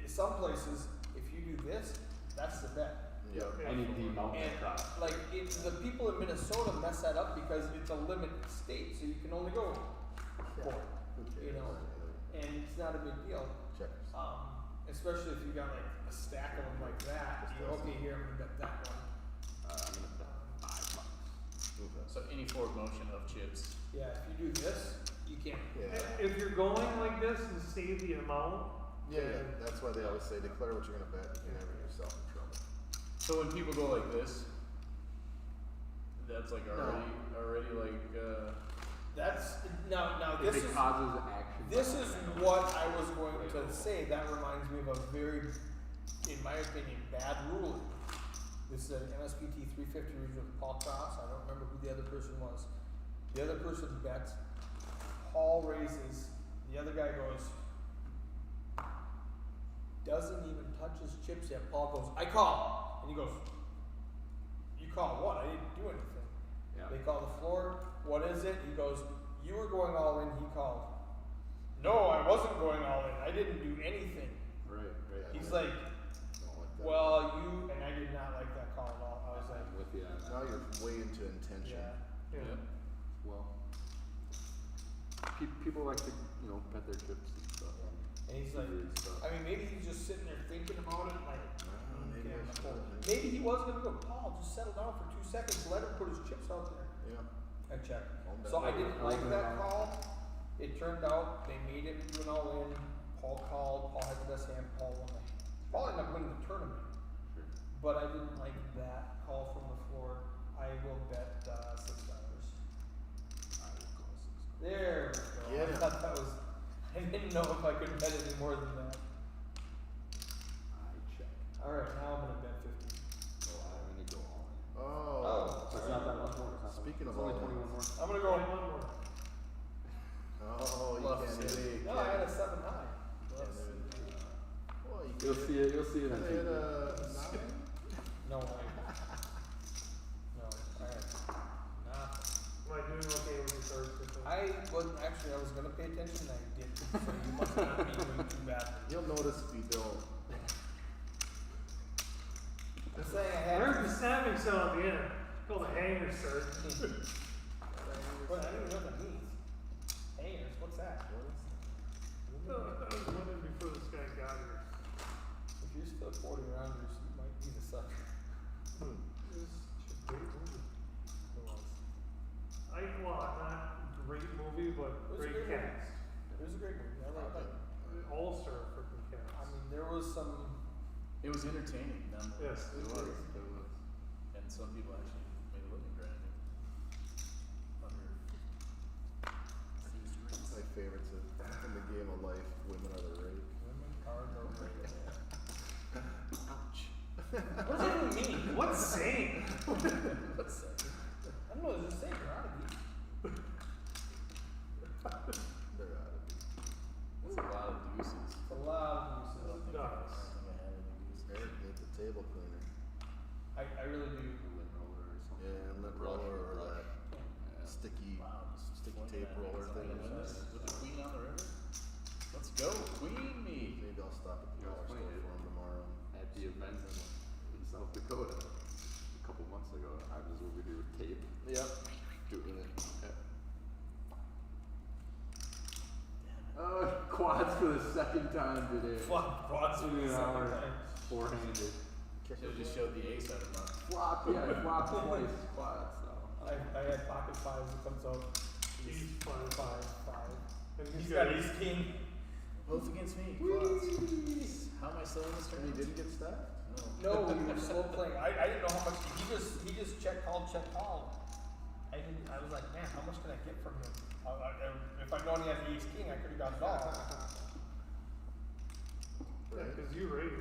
some places, if you do this, that's the bet. Yeah. Any D mountain And across. like, the people in Minnesota mess that up because it's a limit state, so you can only go four, Who cares? you know, and it's not a big deal. Checkers. Especially if you got like a stack of them like that, you go, okay, here, I'm gonna bet that one. I'm gonna bet $5. Move that. So any forward motion of chips. Yeah, if you do this, you can't. Yeah. if you're going like this and save the amount, Yeah, that's why they always say declare what you're gonna bet. You can never get yourself in trouble. So when people go like this, that's like already like That's, now If this it is, causes action. this is what I was going to say, that reminds me of a very, in my opinion, bad ruling. This is an MSPT 350 region with Paul Cross, I don't remember who the other person was. The other person bets, Paul raises, the other guy goes, doesn't even touch his chips yet, Paul goes, I call, and he goes, you call what? I didn't do anything. Yeah. They call the floor, what is it? He goes, you were going all in, he called. No, I wasn't going all in, I didn't do anything. Right. He's like, Don't like that. well, you, and I did not like that call at all, I was like, I'm with you on that. Now you're way into intention. yeah. yeah. Well, people like to, bet their chips and stuff. And he's like, Weird stuff. I mean, maybe he's just sitting there thinking about it, like, Maybe okay, I I'm should. cold. Maybe he was gonna go, Paul, just settle down for 2 seconds, let him put his chips out there. Yeah. I checked. Calm down. So I didn't like Calm that down. call. It turned out they made him do an all in. Paul called. Paul had the best hand. Paul won. Paul ended up winning the tournament. Sure. But I didn't like that call from the floor. I will bet $6. I will call 6. There we go. Get I him. thought that was. I didn't know if I could bet any more than that. I check. All right, now I'm gonna bet 50. So I'm gonna go all in. Oh. So it's not that much more. It's not that Speaking much. of It's only all in. 21 more. I'm gonna go. One more. Oh, you Love can't to see hit it. No, I had a 7 high. Well, you You'll could see it. You'll see it on hit TV. a 9. No way. No. All right. Nah. Am I doing okay with your first? I was gonna pay attention and I didn't, so you must not be doing too badly. You'll notice if you don't. I'm saying I I had. heard the snapping sound at the end. It's called a hanger, sir. Well, I don't even know what that means. Hangers, what's that? I was wondering before this guy got here. If you're still 40 rounders, you might be the sucker. This should be- Who else? not great movie, but It was a great great movie. cast. It was a great movie. I liked it. All-star freaking cast. I mean, there was some. It was entertaining, nonetheless. Yes, It was, it was. And some people actually made a living grinding. Under these drinks. My favorites in the game of life, women are the rake. Women are the rated. Ouch. What does that even mean? What's saying? What's that? I don't know. It's just saying karate. They're out of it. That's a lot of deuces. It's a lot of I don't uses. think I had any deuces. Eric made the table cleaner. I really do. A lint roller or something. Yeah, and lint Brush, roller or brush. that Yeah. sticky, Wow, just sticky 20 tape minutes. roller I'm thing. gonna win this with the Queen on the river. Let's go, Queen me. Maybe I'll stop at the Yeah, dollar it's store funny, for him tomorrow. At the event in South Dakota a couple months ago, I was over there with tape Yep. doing it. Yeah. Quads for the second time today. Quads for the In an second hour. time. Four-handed. Should've just showed the ace out of mine. Flop, yeah, I flopped twice. Quads, so. I had pocket fives. It comes out. He's five. And He's got ace king. Both against me. Quads. How am I still in this And you tournament? didn't get stacked? No, we were slow playing. I didn't know how much. He just check called. I didn't. I was like, man, how much can I get from him? If I'd known he had the ace king, I could have got it all. Yeah, because you raised.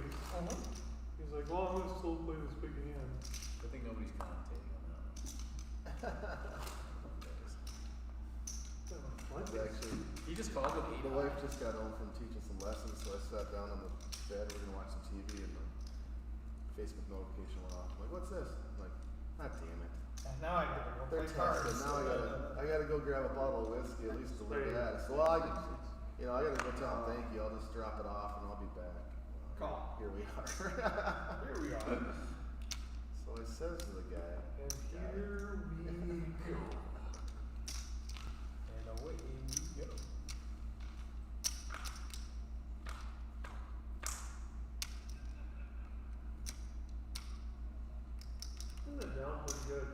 He's like, well, I'm gonna still play this big hand. Good thing nobody's commentating on that one. What? It's actually, He just called with 8 the wife just got home from teaching some lessons, so I sat down on the bed, we were gonna watch some TV, and the Facebook notification went off. I'm like, what's this? I'm like, ah, damn it. And now I get to go They're play cards. tested. Now I gotta go grab a bottle of whiskey at least to look at that. So I gotta go tell him thank you. I'll just drop it off and I'll be back. Call. Here we are. Here we are. So I says to the guy, And here we go. And away we go. Isn't it down pretty good?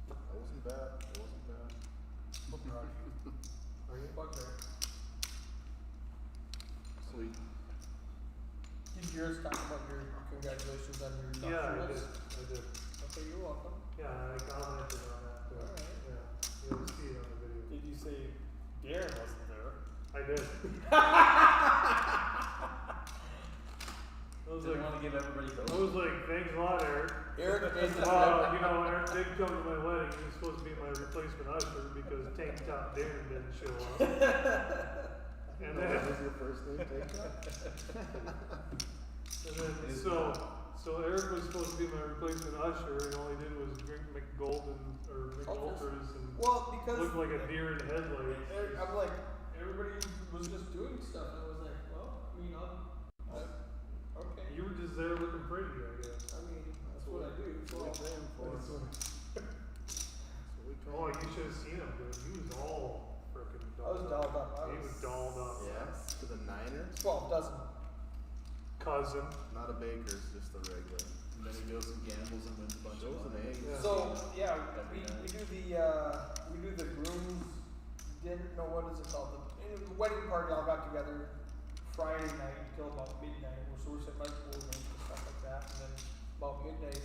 I wasn't bad. It wasn't bad. Are you? Fuck her. Sweet. Did yours talk about your congratulations on your Yeah, I nuptials? did. Okay, you're welcome. Yeah, I commented on that. Alright. Yeah, you'll see it on the video. Did you say Darren wasn't there? I did. I was Didn't like, want to give everybody I was like, thanks a lot, Eric. Eric made the Well, you know, Eric did come to my wedding. He was supposed to be my replacement usher because Tank Top Darren didn't show up. And No, then, that was your first name, take that? so Eric was supposed to be my replacement usher, and all he did was drink McGolden or McGolters and Well, because look like a deer in headlights. I'm like, everybody was just doing stuff, and I was like, well, I mean, okay. You were just there looking pretty, I guess. I mean, that's what I do. That's what we train for. That's what- That's what we train Oh, for. you should have seen him, dude. He was all freaking I was dolled dolled up. He was dolled up. Yes, to the Niners. 12 dozen. Cousin. Not a Baker's, just the regular. And then he goes and gambles and wins a bunch Shows of an money. egg. Yeah. So yeah, Every night. we do the groom's dinner. No, what is it called? The wedding party all got together Friday night until about midnight. So we're sitting by the pool games and stuff like that. And then about midnight,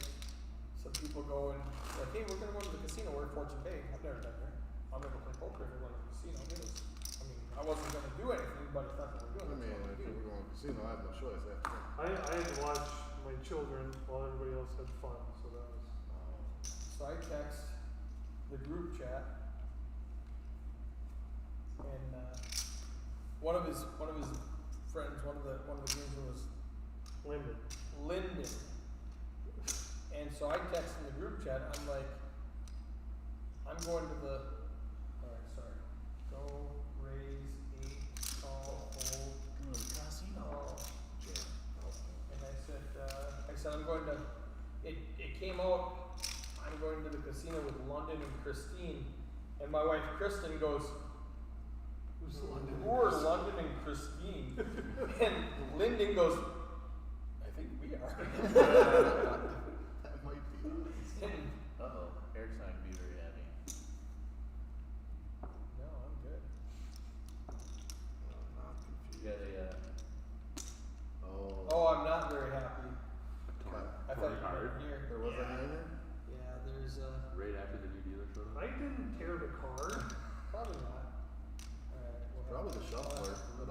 some people go and like, hey, we're gonna go to the casino. We're at Fortune Bay. I've never been there. I'm gonna go play poker if we're going to the casino. It was, I mean, I wasn't gonna do anything, but if that's what we're I doing, mean, that's what if we're we're doing. going to casino, I have no choice. I have to. I had to watch my children while everybody else had fun, so that was. So I text the group chat, and one of his friends, one of the groomsmen was Lyndon. Lyndon, and so I text in the group chat. I'm like, I'm going to the. Alright, sorry. Go raise 8, call, hold, Go to the casino. call. Jam. And I said I'm going to. It came out. I'm going to the casino with London and Christine, and my wife Kristen goes, Who's London? "Who are London and Christine?" And Lyndon goes, "I think we are." That might be. And Uh-oh. Eric's not going to be very happy.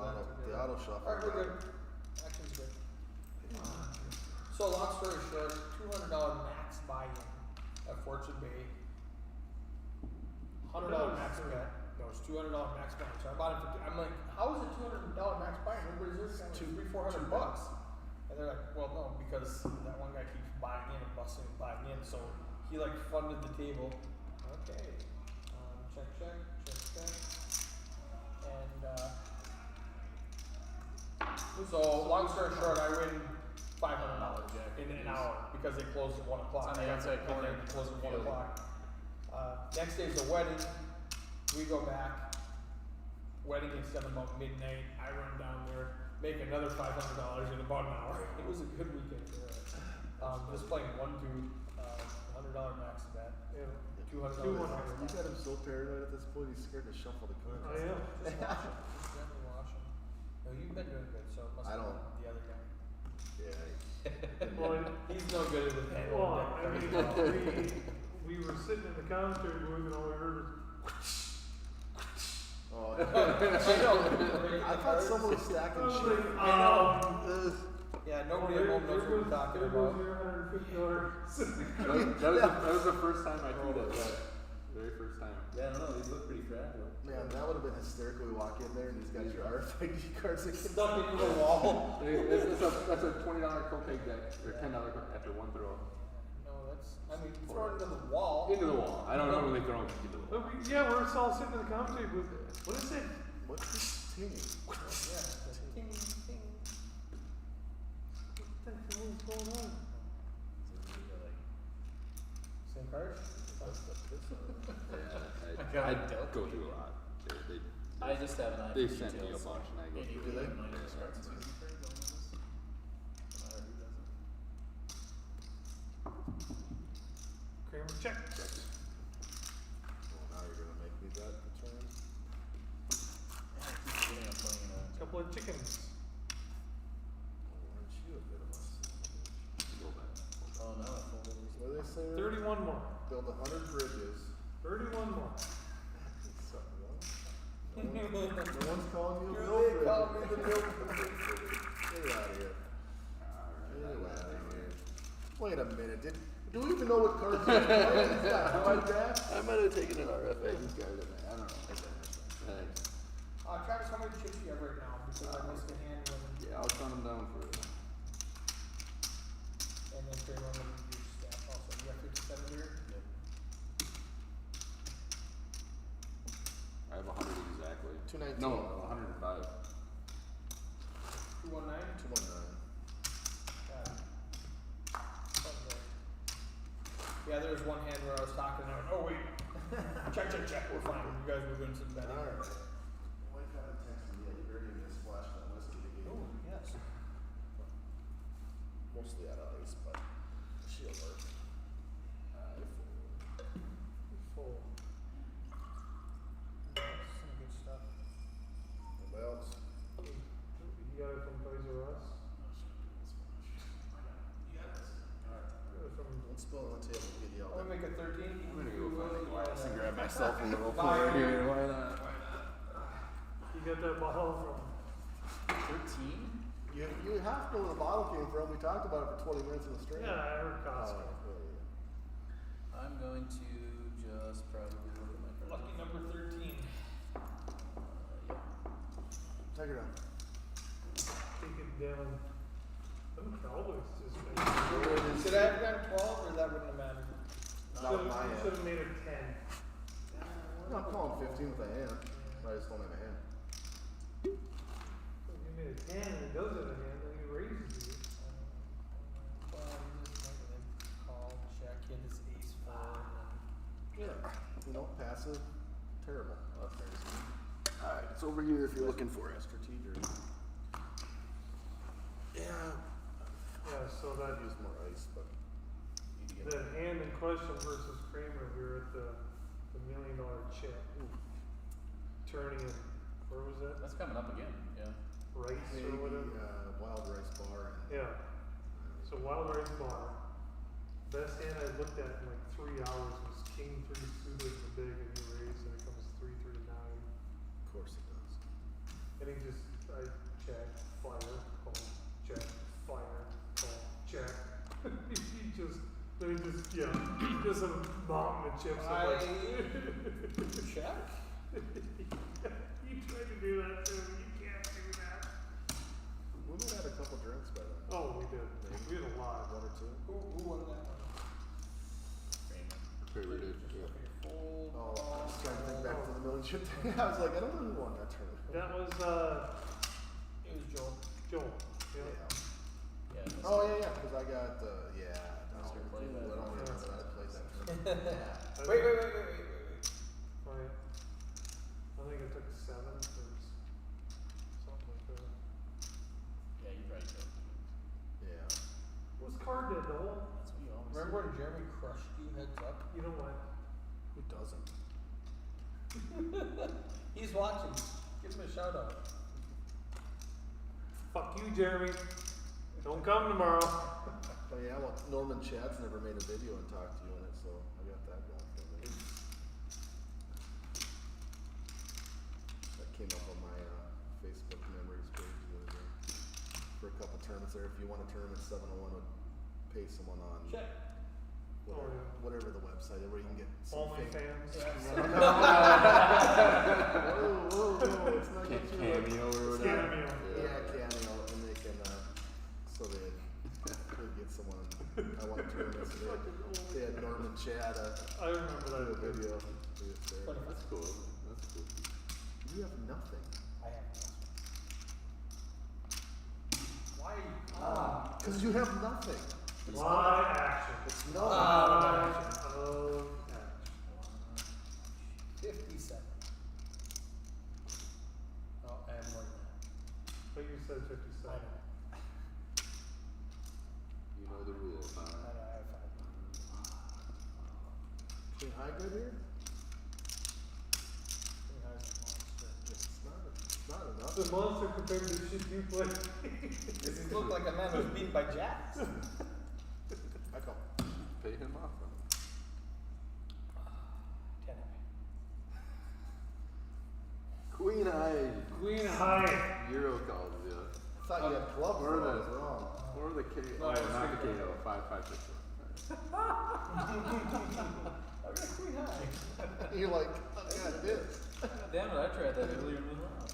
The auto shuffle. Alright, we're good. Action's good. So long story short, $200 max buy-in at Fortune Bay. $100 max bet. No, it's $200 max buy-in. So I bought it for. I'm like, how is it $200 max buy-in? Everybody's there like $300-400. And they're like, well, no, because that one guy keeps buying in and busting and buying in. So he like funded the table. Okay. Check. And so long story short, I win $500 in an hour because they closed at 1 o'clock. It's on the outside corner. They closed at 1 Field. o'clock. Next day's the wedding. We go back. Wedding is done about midnight. I run down there, make another $500 in about an hour. It was a good weekend for us. Just playing 1-2, $100 max bet. Yeah. $200. You got him so paranoid at this point, he's scared to shuffle the cards. I am. Just watch him. Just gently watch him. No, you've been doing good, so it must I have don't. been the other guy. Yeah. Well, He's no good at the hand. well, I mean, we were sitting in the commentary booth and all we heard was, Oh, I know. I thought someone was I stacking was shit. like, Yeah, nobody at home knows what we're talking about. There goes your $150. That was the first time I threw that bet. Very first time. Yeah, I don't know, these look pretty fragile. Man, that would have been hysterical. We walk in there and he's got your RFID cards again. Stuck into the wall. That's a $20 copay deck, or $10 after one throw. No, that's, I mean, throw it into the wall. Into the wall. I don't normally throw them into the wall. But yeah, we're all sitting in the commentary booth. What is it? What's this ting? Yeah, it's a ting, ting. What the hell is going on? Same card? Yeah, I go through a lot. I just have an eye They for send me a details. bunch and I go Yeah, through you it. do like mine starts with a pretty good one, this. No matter who does it. Kramer, check. Well, now you're gonna make me bet the turn. I keep forgetting I'm playing a. Couple of chickens. Oh, aren't you a bit of a son of a bitch? Go back. Oh no, I folded these. What do they say? 31 more. Build 100 bridges. 31 more. Something wrong? No one's calling you a Here build they bridge. call me the milk. Get out of here. Get out of here. Wait a minute. Do we even know what cards you're playing? I might have taken an RFID card in there. I don't know. Thanks. Travis, how many chips do you have right now? Because I missed a hand when, Yeah, I'll count them down for it. and then Kramer when you do staff also. You got 57 here? Yep. I have 100 exactly. 219. No, 105. 219? 219. Got it. Something there. Yeah, there was one hand where I was talking and I went, oh wait. check, we're fine. You guys were doing some betting. Alright. My wife had a text me. You better give me a splash of that whiskey to give Oh, me. yes. Mostly out of ice, but she'll work. Full. That's some good stuff. Anybody else? You got it from Toys R Us? Got it from Let's spill on the table and get yelled I'm gonna at. make it 13. I'm gonna go find a glass and grab my. myself a little Fire. pour here. Why not? You got that bottle from 13? You have to know where the bottle came from. We talked about it for 20 minutes in the stream. yeah, I heard Costco. I'm going to just probably look at my cards. Lucky number 13. Yeah. Take her down. Take it down. Them Cowboys just made Should I have gone 12 or that wouldn't have mattered? Not with my hand. Should have made it 10. No, I'm calling 15 with a hand. I just don't have a hand. So if you made it 10 and it does have a hand, then he raises you. Call, check, hit his ace 4, and Yeah. You know, passive, terrible. Oh, that's very sweet. Alright, it's over here if you're looking for it. Strategic. Yeah. Yeah, so I'd that use more ice, but Need to get that hand in question versus Kramer, we were at the $1 million chip. Turning in, where was that? That's coming up again, yeah. Rice maybe or whatever? wild rice bar. And, Yeah. So Wild Rice Bar. Best hand I looked at in like 3 hours was King 3 suited in the big and he raised and it comes 339. Of course it does. And he just, I check, fire, call, check, fire, call, check. They just a mountain of chips. I'm like, Check. you tried to do that too, you can't do that. We might have had a couple drinks by then. Oh, we did. We had a lot. One or two. Who won that one? Kramer did, yeah. Fold. Oh, I was trying to think back to the million chip thing. I was like, I don't know who won that tournament. That was, It was Joel. Joel. Yeah. Yeah, that's Oh yeah, yeah. Because I got yeah. That's your play Ooh, that. I don't remember that I played that tournament. Wait. Oh, yeah. I think it took 7 or something like that. Yeah, you probably did. Yeah. What's card did the whole? That's what you always Remember when Jeremy crushed you heads up? You know what? Who doesn't? He's watching. Give him a shout out. Fuck you, Jeremy. Don't come tomorrow. Oh yeah, well Norman Chad's never made a video and talked to you in it, so I got that going for me. That came up on my Facebook memories page the other day. For a couple tournaments there. If you want a tournament, 701 would pay someone on Check. whatever, Oh, yeah. whatever the website is where you can get some Only fame. fans. Whoa, it's not get you Cameo or whatever. Cameo. Yeah, Cameo, and they can, so they could get someone, I want a tournament, so they had Norman Chad, I remember do that a video. That's cool. That's cool. You have nothing. I have Why? Cause you have nothing. It's Why not- action? It's no. Why action? 57. Oh, I have more than that. But you said I 57. know. You know the rules, huh? I know, I have 5. King High good here? King High's a monster. It's not enough. The monster compared to the shit you play. Does he look like a man who's beaten by jacks? I call. Pay him off. Huh? 10 away. Queen Eye. Queen High. Euro calls, yeah. I thought you had club. Or I the- was wrong. Or the K. No, Oh, I was not the thinking- KO. 5, 6. I've got Queen High. You're like, oh, God, this. Damn it, I tried that earlier in the round.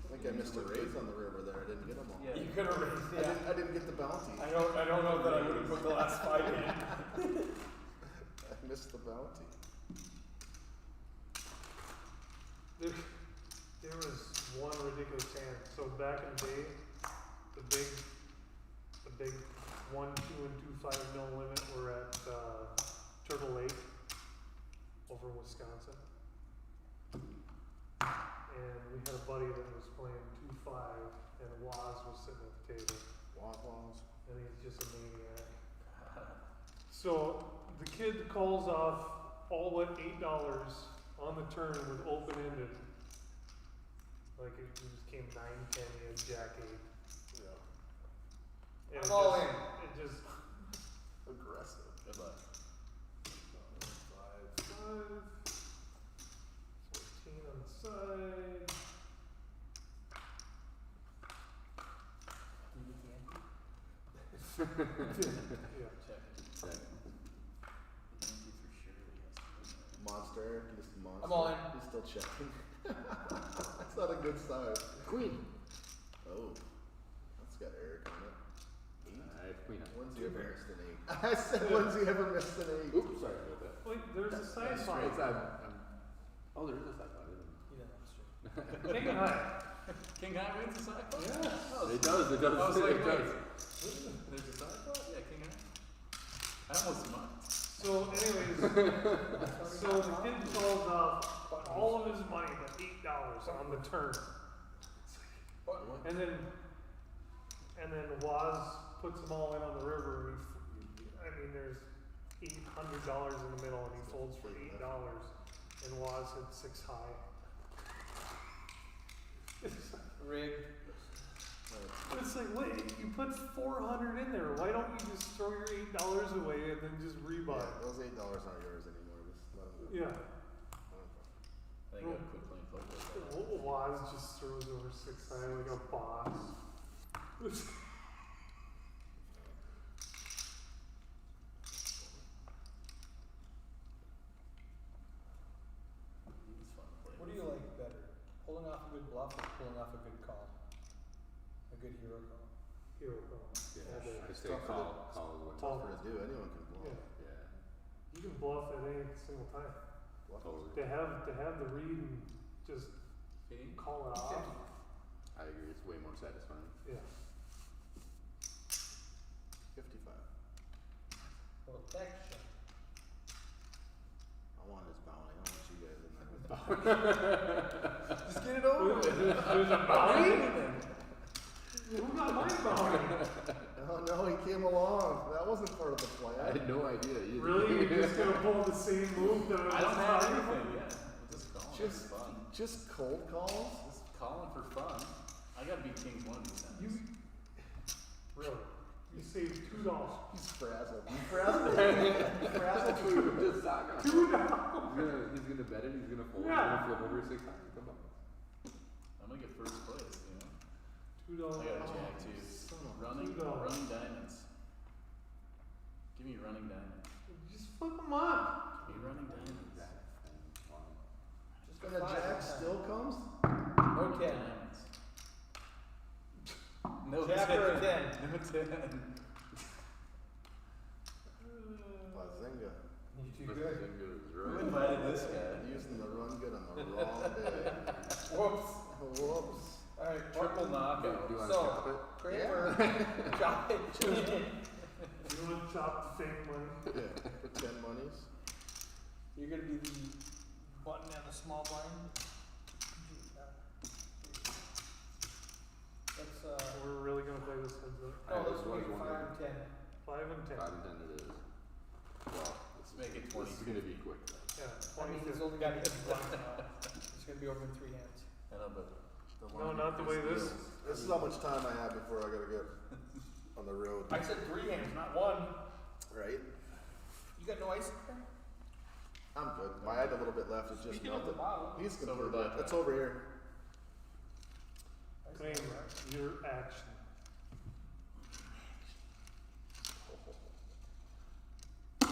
I think I missed a raise on the river there. I didn't get them all. Yeah. You could have raised, I yeah. didn't get the bounty. I don't know that I would have put the last 5 in. I missed the bounty. There was one ridiculous hand. So back in the day, the big 1, 2, and 2.5 mil limit were at Turtle Lake over in Wisconsin. And we had a buddy that was playing 2.5 and Waz was sitting at the table. Waffles. And he's just a maniac. So the kid calls off all but $8 on the turn with open ended. Like it just came 9, 10, he had Jack 8. Yeah. And I'm all in. It just Aggressive. Good luck. 5, 14 on the side. Yeah. Check it. Check. Yankee for sure he has to win that. Monster Eric, just a monster. I'm all in. He's still checking. That's not a good sign. Queen. Oh, that's got Eric on it. Alright, Queen Eye. When's he ever missed an 8? I said, when's he ever missed an 8? Oops, sorry about that. Wait, there's a side That's pot. It's, oh, there is a side pot, isn't You know, that's true. King high. King High wins the side pot? Yeah. Oh, it? It does, I was like, it wait, does. there's a side pot? Yeah, King High. I almost won. So anyways, so the kid calls off all of his money but $8 on the turn. And then Waz puts them all in on the river and there's $800 in the middle and he folds for $8 and Waz hit 6 high. Rigged. It's like, wait, you put 400 in there. Why don't you just throw your $8 away and then just rebuy? Yeah, those $8 aren't yours anymore. Just let them go. Yeah. I think I quit playing poker. Why? Oz just throws over 6-9 like a boss. He's fun to play. What do you like better? Pulling off a good bluff or pulling off a good call? A good hero call? Hero call. Yeah, All day. I say tough for call is what. Tougher to do, anyone can blow. Yeah. Yeah, You can bluff at any single time. Bluff. totally. To have the read and just King? call it off. I agree, it's way more satisfying. Yeah. 55. Protection. I want his bounty. I don't want you guys in there. Just get it over with. There's a bounty? Who got my bounty? Oh no, he came along. That wasn't part of the I plan. had no idea either. Really? You're just gonna pull the same move that I don't have anything, yeah. Just calling for Just, fun. just cold calls? Just calling for fun. I gotta beat kings one of these times. Really? You saved $2. He's frazzled. He's frazzled. Frazzled food. Just talk on. He's gonna bet it, he's gonna fold, he's Yeah. gonna flip over 6 times, come on. I'm gonna get first place, you know? $2. I got a jack too. son of a- Running $2. diamonds. Give me running diamonds. Just flip them on. Give me running diamonds. Just And go the five jack this time. still comes? No 10. Diamonds. No Jack or a 10? No 10. Bazinga. You too good. Who invited this guy? Using the run good on the wrong day. Whoops. Whoops. Alright, Triple knockout. Do you wanna So, chop it? Kramer, chop it. You want to chop the fake money? Yeah, for 10 monies. You're gonna be the button and the small blind. Let's We're really gonna play this heads up. I let's was make it 5 wondering. and 10. 5 and 10. 5 and 10 it is. Well, Let's make it this is 20. gonna be quick though. Yeah, I mean, 20. he's only got to hit one now. It's gonna be over in 3 hands. I know, but the No, line not the way this. This is how much time I have before I gotta get on the road. I said 3 hands, not 1. Right? You got no ice there? I'm good. I had a little bit left. It just Speaking of the melted. bottle, He's Silver completely. black. It's over here. Kramer, your action. As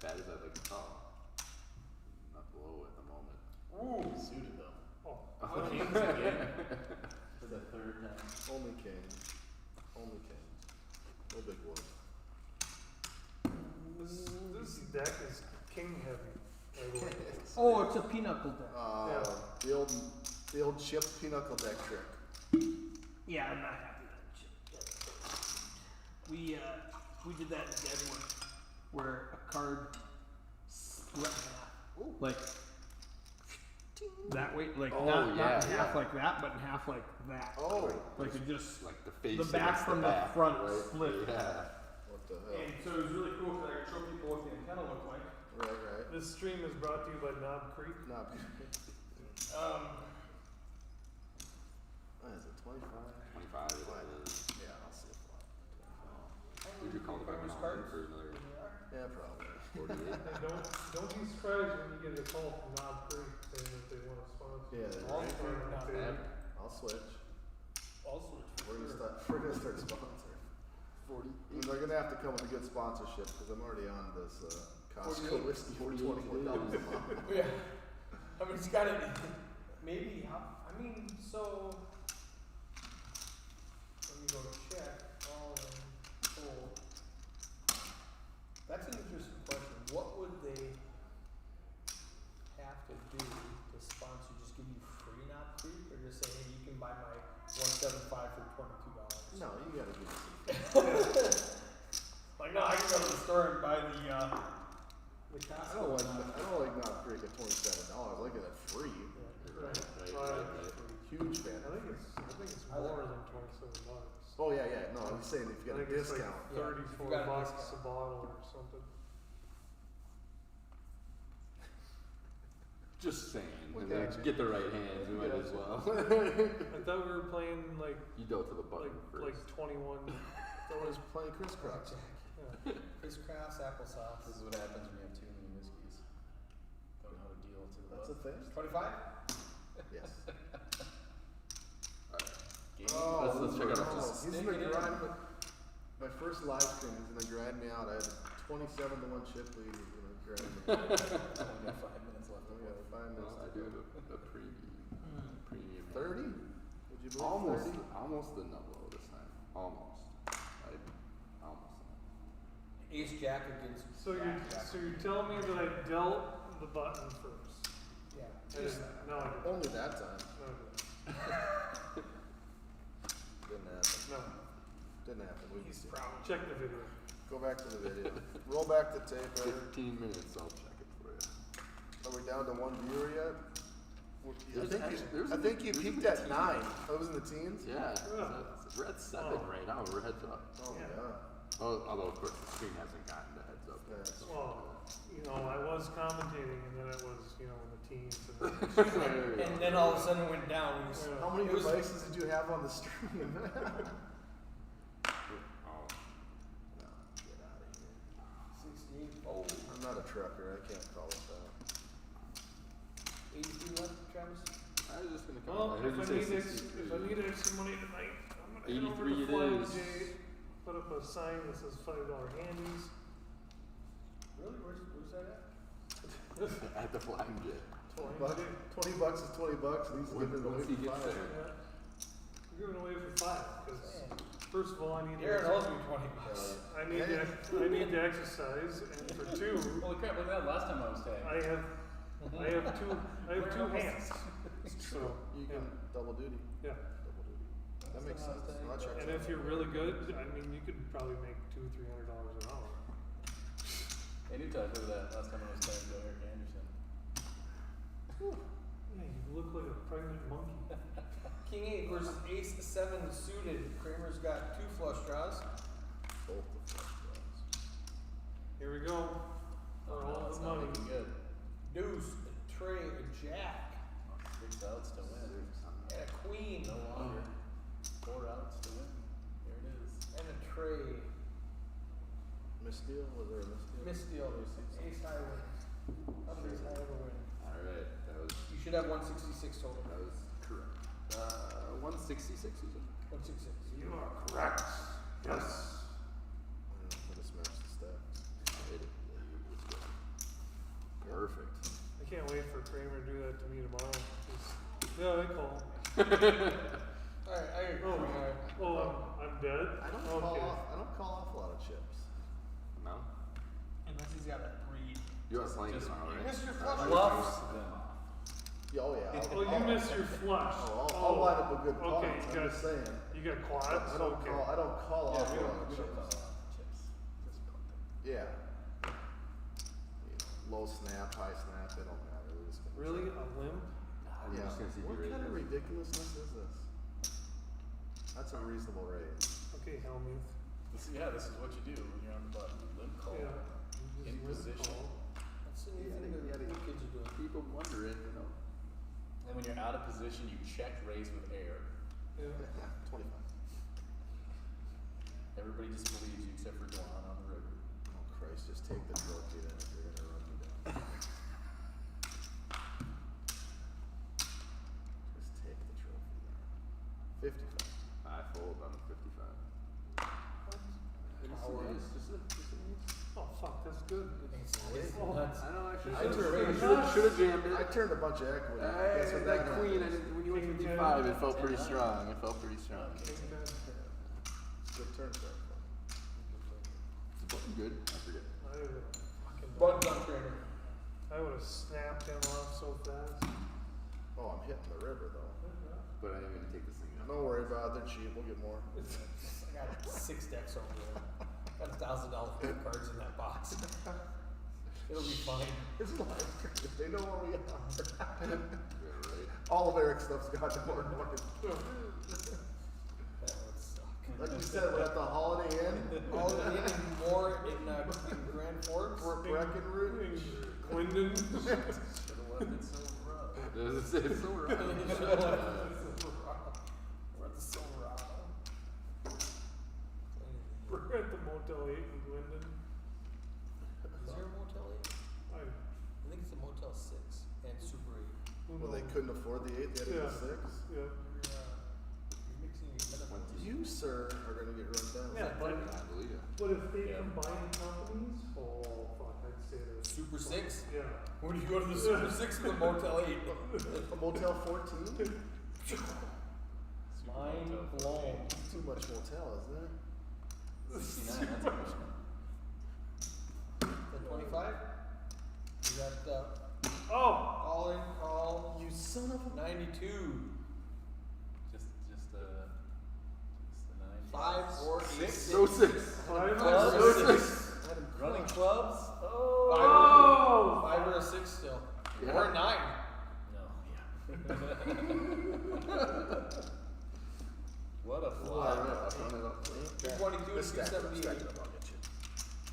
bad as I'd like to call. Not low at the moment. ooh, suited though. Oh, Kings again. For the third time. Only king. Only king. No big boys. this deck is king heavy. By the way. oh, it's a pinochle deck. Yeah. The old chip pinochle deck trick. Yeah, I'm not happy with that shit. We did that in Deadwood, where a card split in half. Like that way, like Oh, not yeah, in half yeah. like that, but in half like that. Oh, Like it just Like the face the back against from the back, front right? split. Yeah. what the hell? And so it was really cool because I could show people what the antenna looked like. Right. This stream is brought to you by Knob Creek. Not. What is it? 25. 25 is Yeah, I'll see a flat. would you call it Kramer's $5 cards? for another Yeah, probably. 48? And don't be surprised when you get a call from Knob Creek saying that they want to sponsor. Yeah, you. All right. for Knob They- Creek. I'll switch. Also, We're gonna start sponsoring. 40. And they're gonna have to come with a good sponsorship because I'm already on this Costco 48. whiskey for $24 a month. yeah. I mean, it's gotta be maybe. I mean, so let me go check all in full. That's an interesting question. What would they have to do to sponsor? Just give you free Knob Creek, or just say, hey, you can buy my 175 for $22? No, you gotta give me some. Like, no, I can go to the store and buy the I Costco. don't like Knob Creek at $27. I like it at free. Right. Right. Huge fan. I think it's I like more it. than $27. Oh yeah. No, I'm saying if you I got a think it's like discount. Yeah, if you $34 got a bucks discount. a bottle or something. Just saying. We And then got to you. get the right hands, we might as well. I thought we were playing like You dealt to the button like first. 21. That was playing crisscross. Yeah. Crisscross applesauce. This is what happens when you have too many whiskeys. Don't know how to deal to the That's a button. thing. 25? Yes. Alright. Let's check out our just he's stick gonna it in. grind my first live stream. He's gonna grind me out. I had a 27-1 chip lead. He's gonna grind me out. Only got 5 minutes left to We play. got 5 minutes. Well, I do have a premium. 30? Would you believe Almost, 30? almost the nublo this time. Almost. Almost. Ace Jack against. So you Jack. so you tell me that I dealt the button first. Yeah. I didn't. No, I didn't. Only that time. No, I Didn't happen. didn't. No. Didn't happen. We He's can proud. Check the video. go back to the video. Roll back the tape. Eric. 15 minutes, I'll check it for you. Are we down to 1 viewer yet? There's I a- think you there's a peaked at teen. 9. That was in the teens? Yeah, Yeah. we're at 7 Oh. right now. We're heads up. Oh, Yeah. yeah. Oh, although of course the screen hasn't gotten to heads up yet. Yeah. Well, you know, I was commentating, and then it was, you know, in the teens, and then There we And go. then all of a sudden it went down. We Yeah. How many It was- devices did you have on the stream? Oh, No, get out of here. 68. Oh, I'm not a trucker. I can't call it that. 83 left, Travis. I was just gonna come. well, I heard if you I say need 63. if I need extra money tonight, I'm gonna head over 83 to it Flying is. J, put up a sign that says $5 handies. Really? Where's that at? At the Flying J. Flying Buck, J. 20 bucks is 20 bucks, and he's giving it away Once he for gets 5. there. Yeah. You're giving away for 5, because first of all, I need Aaron to owes me 20 bucks. I need to exercise, and for 2, Holy crap, look at that last time I was tagged. I have two hands. So You can double duty. yeah. Double duty. That makes sense. Last time I was Well, that checks And out. if you're really good, I mean, you could probably make $200-300 an hour. Hey, new type, look at that. Last time I was tagged, Eric Anderson. Yeah, you look like a pregnant monkey. King 8 versus Ace 7 suited. Kramer's got 2 flush draws. Both the flush draws. Here we go. For Oh, all no, it's the not money. looking good. Deuce, a tray, a jack, 6 outs to win. and a queen. No longer. 4 outs to win. Here it is. And a tray. Misdeal? Was there a misdeal? Misdeal. Ace high wins. How many ace high ever win? Alright, that was You should have 166 total. correct. 166 is it? 166. You are correct. Yes. I just matched the stats. It was good. Perfect. I can't wait for Kramer to do that to me tomorrow. Yeah, I call. Alright, I agree. Oh, I'm dead? I don't Okay. I don't call off a lot of chips. No? Unless he's got a breed. You are playing tomorrow, right? Mr. Flush. Bluffs. Yeah, oh yeah. Oh, you missed your flush. I'll line up a good Okay, punch. you I'm got, just saying. you got I quads? don't Okay. call. I don't call Yeah, off we a lot don't, of we don't call chips. off chips. Just punting. Yeah. You know, low snap, high snap, they don't matter. We're just gonna Really? try. A limp? I'm Yeah. just gonna see if What you're kind of ready. ridiculousness is this? That's a reasonable raise. Okay, Helmuth. This is what you do when you're on the button. Limp call. Yeah. In Just limp position. call. That's the new Yeah, thing yeah, that yeah. the kids are doing. People wondering, you know. And when you're out of position, you check raise with air. Yeah. 25. Everybody just believes you except for Dwan on the river. Oh Christ, just take the trophy then if you're gonna run me down. Just take the trophy then. 55. I fold on the 55. Coward. Just an ace. Oh, fuck, that's good. It's Oh, nuts. I know, I should I have turned- should have jammed it. I turned a bunch of equity. Guess what that queen, happens? when you went King 55, ten. it felt pretty strong. It felt pretty strong. King ten. Good turn, sir. It's looking good. I forget. I would've fucking- Button on trainer. I would have snapped him off so fast. Oh, I'm hitting the river though. But I am gonna take this thing out. Don't worry about it, they're cheap, we'll get more. I got 6 decks over there. Got $1,000 worth of cards in that box. It'll be fine. It's like, they know where we are. Yeah, right. All of Eric's stuff's got more money. That would suck. Like you said, we're at the Holiday Inn. All in and more in Grand Forks. We're Breckenridge. Clinton. Should have left it so rough. It's so We're right. at the Silverado. We're at the Motel 8 in Glendon. Is there a Motel 8? I, I think it's a Motel 6 and Super 8. who Well, they knows? couldn't afford the 8, they had to Yeah. get 6. Yeah. You're mixing your metaphors. You, sir, are gonna get run down. Yeah, but, I believe it. but if they Yeah. combine companies, oh fuck, I'd say there's. Super 6? Yeah. When you go to the Super 6 or the Motel 8? A Motel 14? Mind blown. Too much motel, isn't it? 69, that's a question. The 25? You got Oh! all in, all You son of a. 92. Just the 9. 5 or 6. So 6. 5 Clubs? or Six. 6. I had him Running crushed. clubs? Oh! 5 or a 6 still. Yeah. Or a 9. No. What a fly. 222 and Just stack it up, 278. stack it up, I'll get you.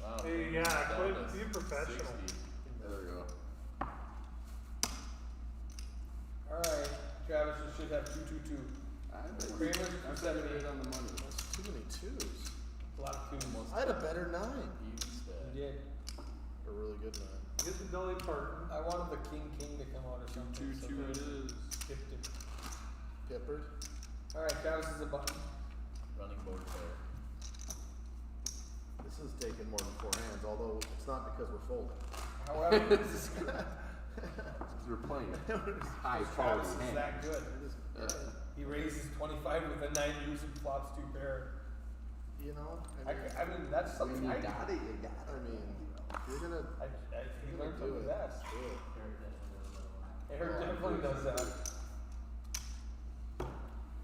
Wow. Hey, yeah, down quit, to be professional. 60. There we go. Alright, Travis, you should have 222. Kramer's I'm 278. on the money. That's too many 2s. A lot of 2s. I had a better 9. Use that. You did. A really good 9. Get the Dolly Parton. I wanted the King to come out or something. so 2 it is. skipped it. Peppered. Alright, Travis is a button. Running board pair. This is taking more than 4 hands, although it's not because we're folding. However, We're playing high Travis quality is hand. that good. Yeah. He raises 25 with a 9 use and flops 2 pair. You know? I mean, that's When something you I got it, you got I it. mean, you're gonna. he you're learned gonna from do the it. best. Do it. Eric definitely does that.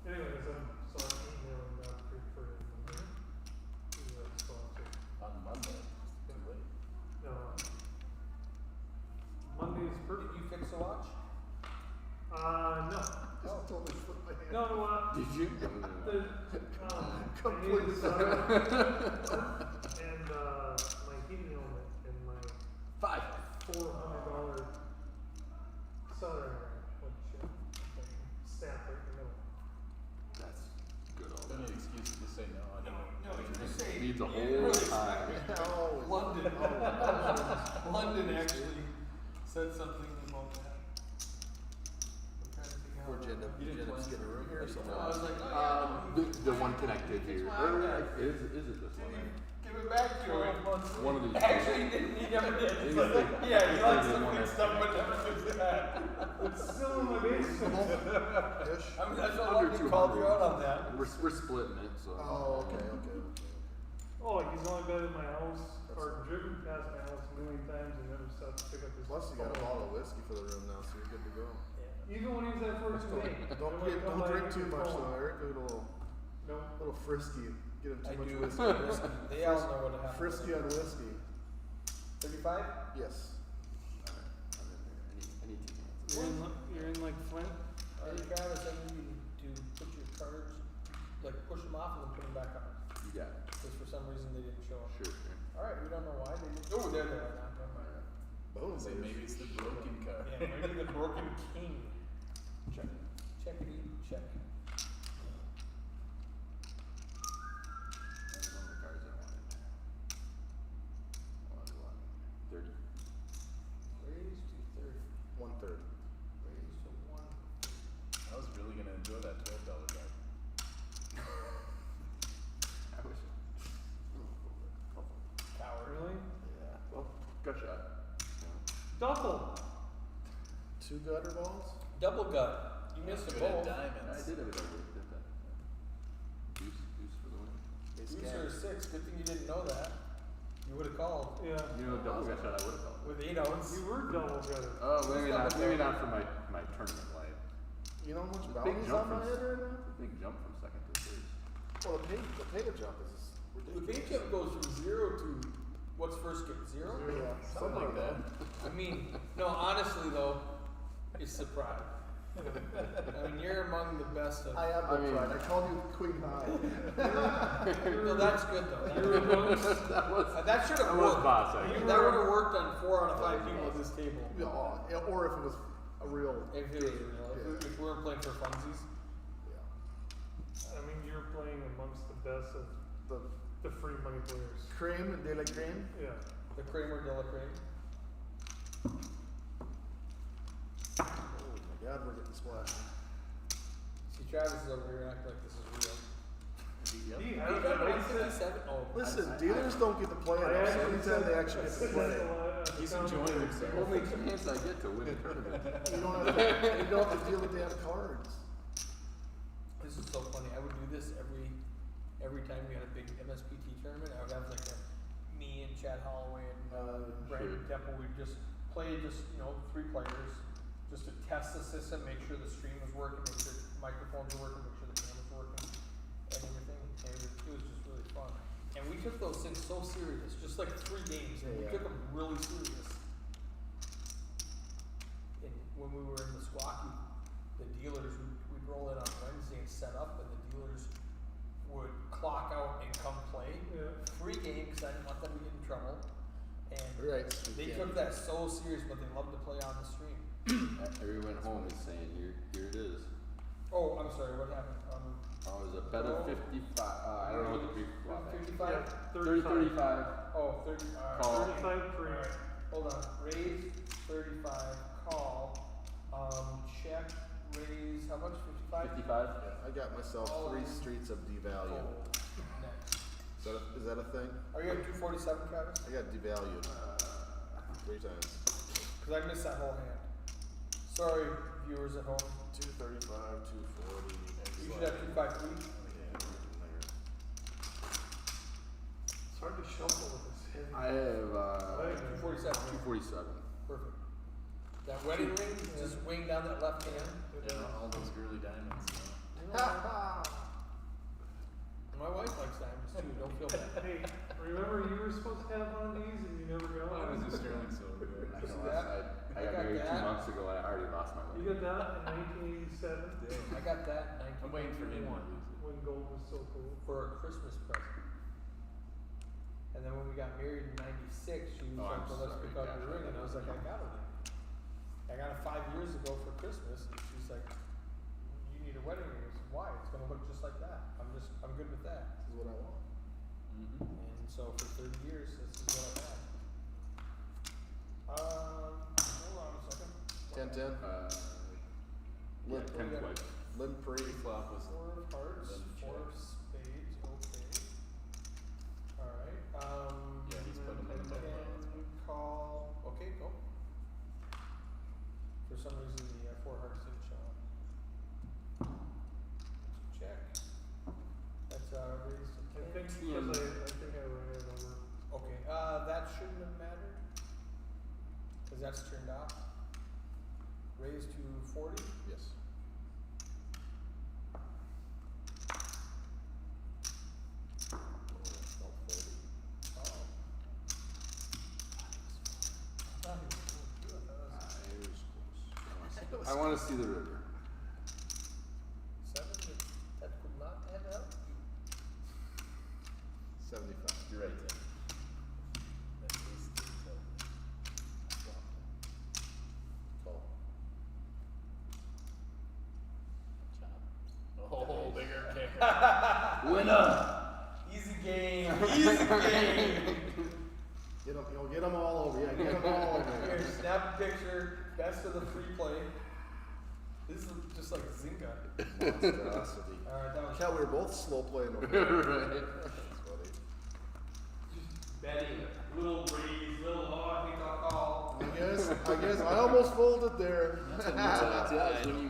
Anyways, so I'm emailing that for Monday. He's a sponsor. On Monday. It's too late. No. Monday's Did perfect. you fix the watch? No. Just totally flipped my hand. No, Did you? the, Completely I needed solder and, my heating element and my $400 soldering iron, which, snap right in the middle. That's good old. Any excuse to just say no, I don't know. No, you just say. Needs a you whole didn't really time. expect it. Always. London. Always. London actually said something about that. I'm trying to think how. Or did You didn't you plan get a room here or No, something? I was like, oh yeah. The one connected here. Or is it this Did one? he give it back to him? One of these. Actually, he didn't. He never did. He's like, yeah, he likes to fix stuff, but never fixes that. It's still in my basement. Ish. I mean, that's Under what London called you 200. out on that. We're splitting it, so. Oh, okay. Oh, he's only been in my house, or driven past my house a million times and never stopped to pick up his Plus, you got a phone. bottle of whiskey for the room now, so you're good to go. Even when he was at Fortune Bay. Don't drink too much though, Eric. Get a No. little frisky. Get him I too much do. whiskey. They all know what happened. Frisky on whiskey. 35? Yes. I'm in there. Any two hands. You're in like Flint? Hey Travis, I need you to put your cards, like push them off and then put them back on. You got it. Because for some reason they didn't show up. Sure. Alright, we don't know why they didn't. Oh, there they are now. Never mind. Boom. Say maybe it's the broken card. Yeah, maybe the broken king. Check. Checkity, check. That was one of the cards I wanted. I wanted one. 30. Raise to 30. 1/3. Raise to 1. I was really gonna enjoy that $12 card. I wish. Coward. Really? Yeah. Well, gut shot. Double! 2 gutter balls. Double gut. You missed a Good bowl. at I diamonds. did have it over. Did that. Deuce for the win. Ace Loser king. is 6. Good thing you didn't know that. You would have called Yeah. You know, double gut shot. I would have called. with 8 ounce. You were double gutted. Oh, maybe It's not. double Maybe gut. not for my tournament life. You know how much Big bounty's jump on my from head right now? big jump from second to third. Well, the pay to jump is The ridiculous. bait jump goes from 0 to what's first get 0? Yeah, Something like that. I mean, no, honestly though, it's surprise. I mean, you're among the best of. I have I no mean- pride. I called you Queen High. No, that's good though. that was. That should have That was worked. boss, I That guess. would have worked on 4 out of 5 people at this table. Yeah, or if it was a real. If it was real, if we weren't playing for funsies. Yeah. I mean, you're playing amongst the best of The the free money players. creme de la creme. Yeah. The Kramer de la Creme. Oh my God, we're getting splashed. See, Travis is over here acting like this is real. Yep. He- You got 157? Oh, Listen, dealers don't get to play I enough, so actually anytime said- they actually get to play. He's enjoying himself. Only chance I get to win a tournament. You don't have to deal with the damn cards. this is so funny. I would do this every time we had a big MSPT tournament. I would have like me and Chad Holloway and Brandon Sure. Temple. We'd just play 3 players just to test the system, make sure the stream was working, make sure microphones were working, make sure the cameras were working, and everything. And it was just really fun. And we took those things so serious, just like 3 games, and we Yeah. took them really serious. And when we were in the Squawky, the dealers, we'd roll in on Wednesday and set up, and the dealers would clock out and come play. Yeah. Free game, because I didn't want them to get in trouble. And Right. they took that so serious, but they loved to play on the stream. Every went home is saying, here it is. Oh, I'm sorry, what happened? Oh, it was a bet of 55, I don't know what the pre flop is. 55? 35. Oh, 30, Call. 35 free. Alright, hold on, raise 35, call, check, raise, how much, 55? 55? I got myself 3 streets of devalue. Fold. Next. Is that a thing? Are you at 247, Travis? I got devalued 3 times. Cause I missed that whole hand. Sorry, viewers at home. 235, 240. You should have 253. Yeah, It's hard to shuffle with this heavy. I have, 247. 247. Perfect. That wedding ring is just weighing down that left hand. Yeah, all those girly diamonds. My wife likes diamonds too, don't feel bad. Hey, remember you were supposed to have one of these and you never got Mine one? was a sterling silver. I See know, that? I I got got married that. 2 months ago and I already lost my You wedding. got that in 1987 I got that in I'm waiting for him to 1991 lose it. when gold was so cool. for a Christmas present. And then when we got married in 96, she was Oh, like, I'm well, let's sorry, pick out gosh, the ring. And I was like, I got it. I got it 5 years ago for Christmas. And she's like, you need a wedding ring. I said, why? It's going to look just like that. I'm good with that. This is what I want. Mm-hmm. And so for 30 years, this is what I've had. Hold on a second. 10-10. Yeah, Limp. 10 twice. Lynn Pre. Flop was 4 of hearts, Then 4 of check. spades, okay. Alright, Yeah, he's putting them in the can call, okay, go. For some reason, the 4 hearts didn't show up. Check. That's, raised to I 10. think because I think I ran it over. Okay, that shouldn't have mattered. Cause that's turned off. Raised to 40. Yes. Oh, about 40. Oh. I thought he was cool too. I thought it was I want to see the river. 7, that could not add up. 75. You're right, Tim. That is the Call. chop. Oh, bigger kicker. Winner! Easy game, easy game. Get them all over. Yeah, get them all over. Here, snap a picture, best of the free play. This is just like Zynga. Monstrosity. Alright, that was Yeah, we were both slow playing over there. Right. That's funny. betting, little breeze, little, oh, I think I'll call. I guess I almost folded there. That's what we tell you, when you